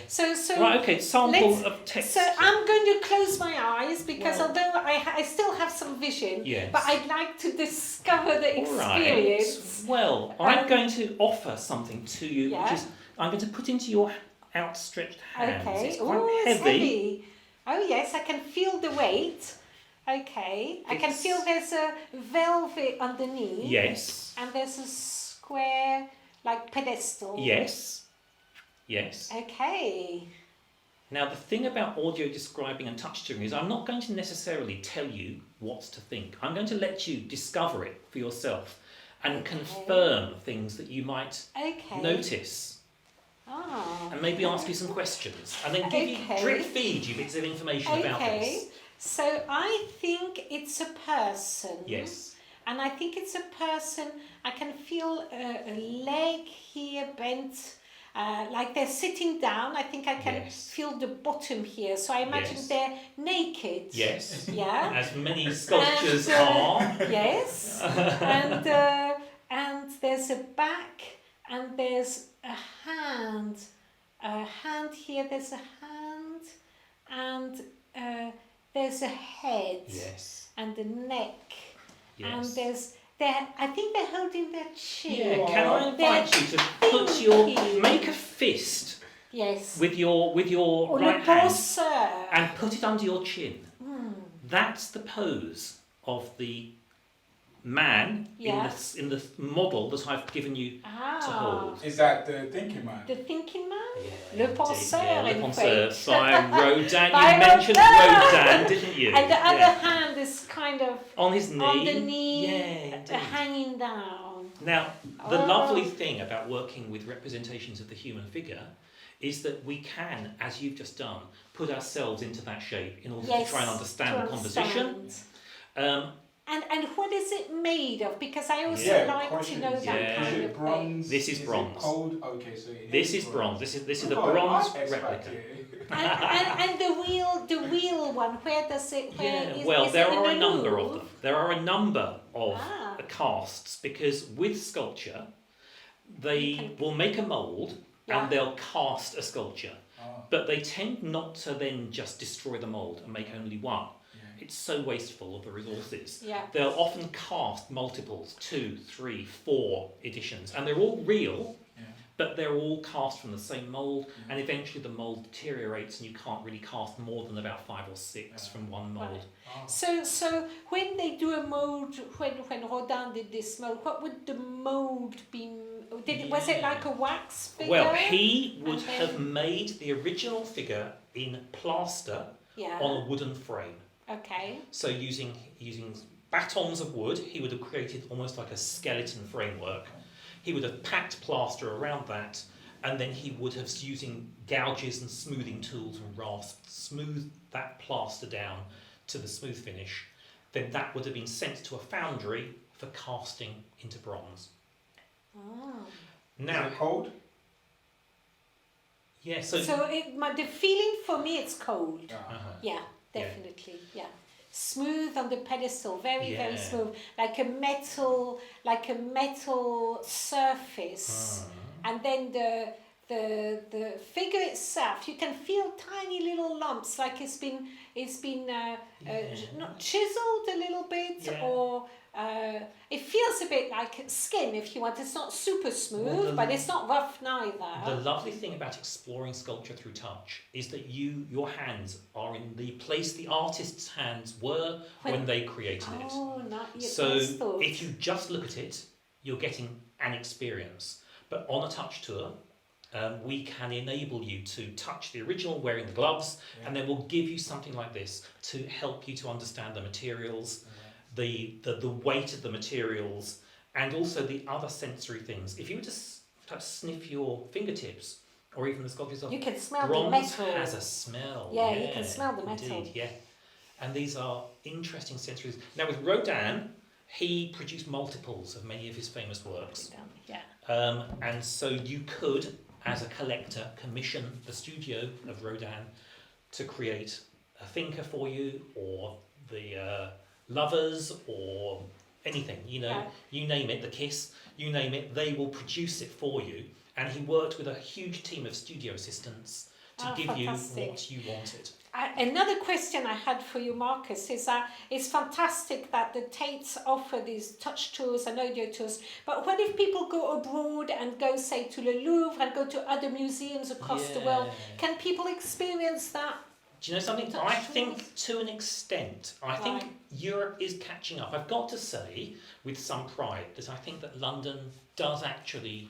So Right, okay, sample let's- of text. So I'm going to close my eyes because Well- although I still have some vision, Yes. but I'd like to discover the All right. experience. Well, I'm going to offer something to you, Yeah. which is I'm going to put into your outstretched hands. Okay. It's quite Ooh, it's heavy. heavy. Oh yes, I can feel the weight. Okay. I can It's- feel there's a velvet underneath. Yes. And there's a square like pedestal. Yes. Okay. Now, the thing about audio describing and touch steering is I'm not going to necessarily tell you what to think. I'm going to let you discover it for yourself and confirm things that you might Okay. notice. Ah. And maybe ask you some questions, and then give you Okay. drip feed you bits of information about Okay. this. So I think it's a person. Yes. And I think it's a person. I can feel a leg here bent, like they're sitting down. I think I can Yes. feel the bottom here. So I imagine Yes. they're naked. Yes. Yeah. As many sculptures And, are. Yes. And there's a back, and there's a hand. A hand here. There's a hand, and there's a head. Yes. And the neck. And Yes. I think they're holding their chin. Yeah. Can I invite They're you to put your pinky. make a fist Yes. with your Or right le hand penseur. and put it under your chin. Hmm. That's the pose of the man Yeah. in the model that I've given you to hold. Is that the thinking man? The thinking man? Yeah, Le penseur le in penseur French. by Rodin. By You mentioned Rodin. Rodin, didn't you? And the Yeah. other hand is kind of On his knee. on the knee, Yeah, indeed. hanging down. Now, the Oh. lovely thing about working with representations of the human figure is that we can, as you've just done, put ourselves into that shape in order Yes, to try and understand to the composition. understand. And what is it made of? Because I also Yeah, like to question know is, that Yeah. kind Is of it bronze? This is bronze. It cold? Okay, so it This is bronze. This is a Oh, bronze art expert replica. here. and the wheel one, where does it? Where Yeah, is, well, is there it in are a the number of Louvre? them. There are a number of Ah. casts because with sculpture, You they can- will make a mould Yeah. and they'll cast a sculpture, Oh, but they tend not to then just destroy the mould and make only one. yeah. It's so wasteful of the resources. Yeah. They'll often cast multiples, 2, 3, 4 editions, and they're all real, Yeah. but they're all cast from the same mould, Yeah. and eventually the mould deteriorates, and you can't really cast more than about 5 or 6 Yeah. from one mould. Oh. So when they do a mold, when Rodin did this mold, what would the mold be? Was it Yeah. like a wax figure? Well, he would And then- have made the original figure in plaster Yeah. on a wooden frame. Okay. So using batons of wood, he would have created almost like a skeleton framework. He would have packed plaster around that, and then he would have, using gouges and smoothing tools and rasps, smoothed that plaster down to the smooth finish. Then that would have been sent to a foundry for casting into bronze. Oh. Now, Is it cold? yeah, So the feeling for me, it's cold. Uh-huh. Yeah, definitely. Yeah. Smooth on the pedestal, very Yeah. smooth, like a metal surface. And then the figure itself, you can feel tiny little lumps, like it's been not chiseled a little bit, Yeah. it feels a bit like skin, if you want. It's not super smooth, but it's not rough neither. The lovely thing about exploring sculpture through touch is that your hands are in the place the artist's hands were when they created it. Oh, not yet. So if you just look at it, you're getting an experience. But on a touch tour, we can enable you to touch the original wearing the gloves, and then we'll give you something like this to help you to understand the materials, the weight of the materials, and also the other sensory things. If you were to perhaps sniff your fingertips, or even the sculpture itself, you can smell the bronze metal. has a smell. Yeah, you can smell the metal. Indeed, yeah. And these are interesting sensories. Now with Rodin, he produced multiples of many of his famous works. Yeah. And so you could, as a collector, commission the studio of Rodin to create a thinker for you, or the Lovers, or anything, you name it, the Kiss, you name it, they will produce it for you. And he worked with a huge team of studio assistants to give fantastic. you what you wanted. Another question I had for you, Marcus, is that it's fantastic that the Tates offer these touch tours and audio tours, but what if people go abroad and go, say, to the Louvre and go to other museums across the world? Can people experience that? Do you know something? I think to an extent, I think Europe is catching up. I've got to say, with some pride, that I think that London does actually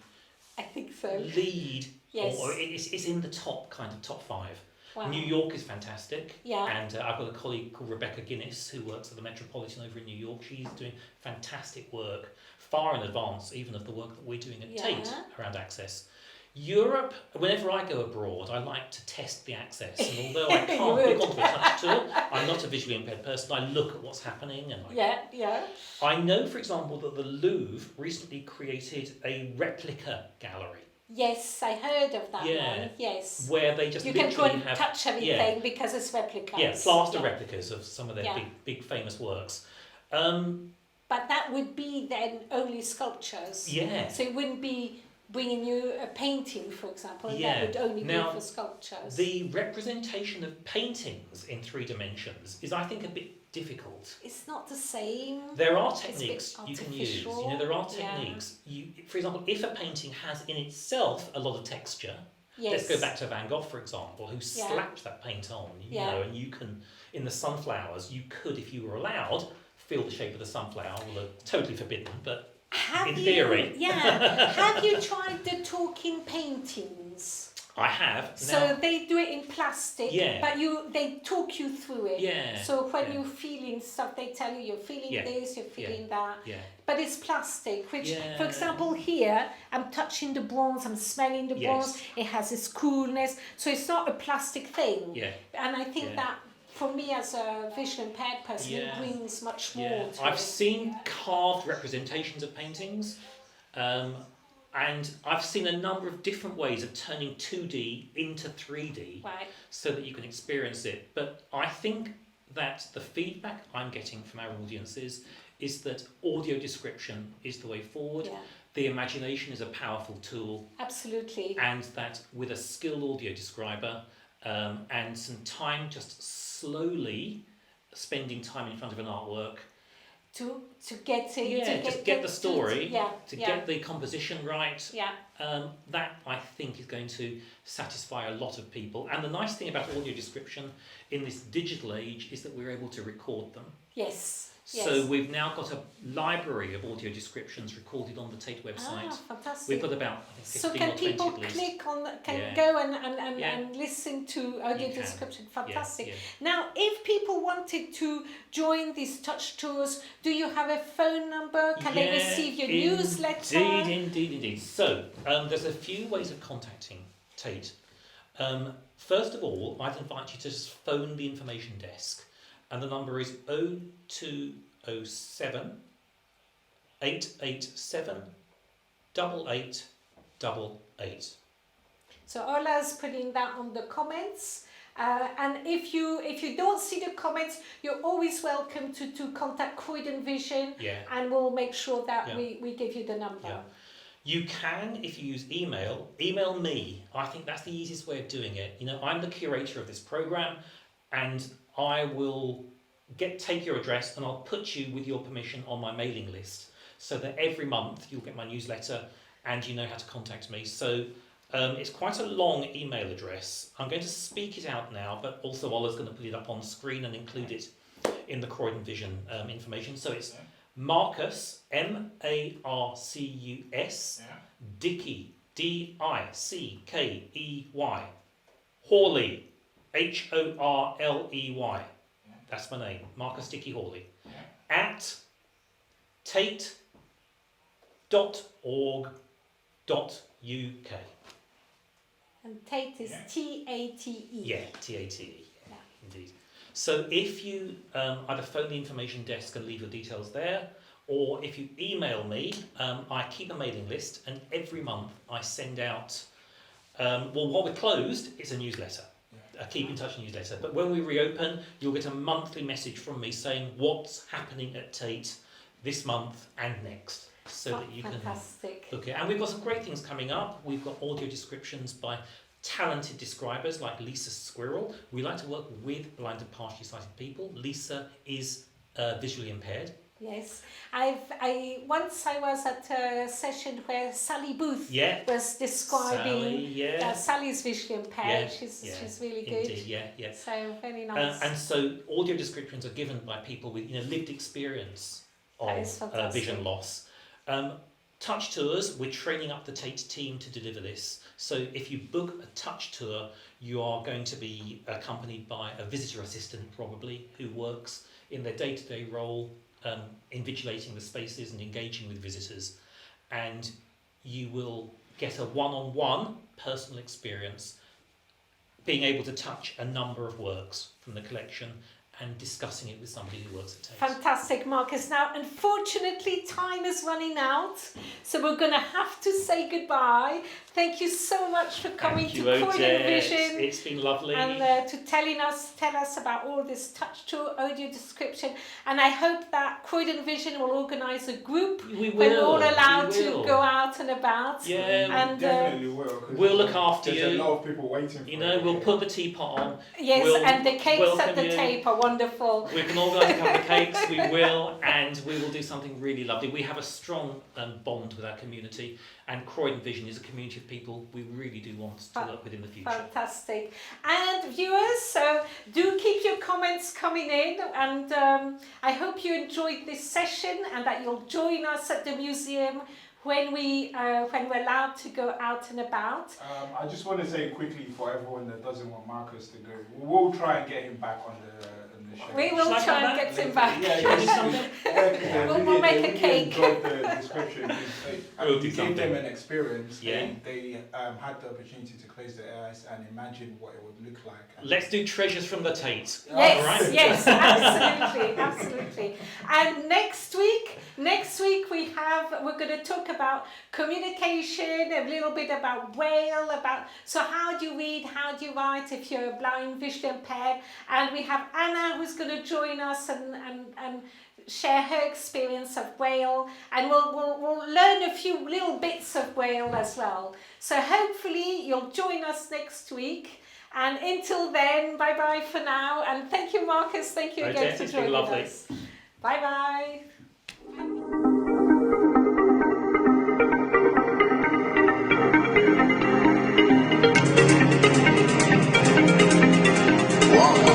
lead, Yes. or it's in the top 5. Wow. New York is fantastic. Yeah. And I've got a colleague called Rebecca Guinness who works at the Metropolitan over in New York. She's doing fantastic work, far in advance even of the work that we're doing at Tate around access. Europe, whenever I go abroad, I like to test the access. And although I can't look onto a touch tour, I'm not a visually impaired person, I look at what's happening. And I know, for example, that the Louvre recently created a replica gallery. Yes, I heard of that one. Yes. Where they just you literally can go and have, touch everything because it's replicas. Yeah, plaster replicas of some of their big famous works. But that would be then only sculptures. Yeah. So it wouldn't be bringing you a painting, for example. That would only be for sculptures. The representation of paintings in 3 dimensions is, I think, a bit difficult. It's not the same. There are techniques you can use. There are techniques. For example, if a painting has in itself a lot of texture, let's go back to Van Gogh, for example, who slapped that paint on, and you can, in the sunflowers, you could, if you were allowed, feel the shape of the sunflower, although totally forbidden, but in theory. Have you tried the talking paintings? I have. So they do it in plastic, but they talk you through it. So when you're feeling stuff, they tell you you're feeling this, you're feeling that. But it's plastic, which, for example, here, I'm touching the bronze, I'm smelling the bronze, it has this coolness. So it's not a plastic thing. And I think that, for me as a visually impaired person, it brings much more to I've seen carved representations of paintings, and I've seen a number of different ways of turning 2D into 3D so that you can experience it. But I think that the feedback I'm getting from our audiences is that audio description is the way forward. The imagination is a powerful tool. Absolutely. And that with a skilled audio describer and some time just slowly spending time in front of an artwork to get it, get the story, get the composition right. That I think is going to satisfy a lot of people. And the nice thing about audio description in this digital age is that we're able to record them. Yes. So we've now got a library of audio descriptions recorded on the Tate website. Fantastic. We've got about, I think, 15 so can or 20 people at least. click on, go and listen to audio description? Fantastic. Now, if people wanted to join these touch tours, do you have a phone number? Can they receive your newsletter? Indeed. So there's a few ways of contacting Tate. First of all, I'd invite you to just phone the information desk. And the number is 0207 887 8888. So Ola's putting that on the comments. And if you don't see the comments, you're always welcome to contact Croydon Vision, and we'll make sure that we give you the number. You can, if you use email me. I think that's the easiest way of doing it. I'm the curator of this program, and I will take your address and I'll put you, with your permission, on my mailing list, so that every month you'll get my newsletter and you know how to contact me. So it's quite a long email address. I'm going to speak it out now, but also Ola's going to put it up on screen and include it in the Croydon Vision information. So it's Marcus, Marcus, Dickey, Dickey, Hawley, Horley. That's my name, Marcus Dickey Hawley. At tate.org.uk. And Tate is Tate. Yeah, Tate. Yeah, indeed. So if you either phone the information desk and leave your details there, or if you email me, I keep a mailing list, and every month I send out, while we're closed, it's a newsletter. A keep in touch newsletter. But when we reopen, you'll get a monthly message from me saying what's happening at Tate this month and next, so that you can look at. And we've got some great things coming up. We've got audio descriptions by talented describers like Lisa Squirrel. We like to work with blind and partially sighted people. Lisa is visually impaired. Yes, once I was at a session where Sally Booth was describing. Sally's visually impaired. She's really good. Indeed, So very nice. And so audio descriptions are given by people with lived experience of vision loss. Touch tours, we're training up the Tate team to deliver this. So if you book a touch tour, you are going to be accompanied by a visitor assistant probably, who works in their day-to-day role, invigilating the spaces and engaging with visitors. And you will get a one-on-one personal experience, being able to touch a number of works from the collection and discussing it with somebody who works at Tate. Fantastic, Marcus. Now, unfortunately, time is running out, so we're going to have to say goodbye. Thank you so much for coming to Croydon Vision. It's been lovely. And to tell us about all this touch tour audio description. And I hope that Croydon Vision will organise a group when we're all allowed to go out and about. Yeah, and definitely will. We'll look after you. There's a lot of people waiting for we'll put the teapot on. Yes, and the cakes at the Tate are wonderful. We can organise a couple of cakes, we will, and we will do something really lovely. We have a strong bond with our community, and Croydon Vision is a community of people we really do want to work with in the future. Fantastic. And viewers, so do keep your comments coming in, and I hope you enjoyed this session and that you'll join us at the museum when we're allowed to go out and about. I just want to say quickly, for everyone that doesn't want Marcus to go, we'll try and get him back on the show. We will try and get him back. We'll make a cake. Enjoyed the description. We gave them an experience. Yeah. They had the opportunity to close their eyes and imagine what it would look like. Let's do treasures from the Tate. Yes, absolutely. And next week we're going to talk about communication, a little bit about Braille, so how do you read, how do you write if you're blind, visually impaired, and we have Anna who's going to join us and share her experience of Braille, and we'll learn a few little bits of Braille as well. So hopefully you'll join us next week. And until then, bye-bye for now. And thank you, Marcus. Thank you again for joining us. Bye-bye.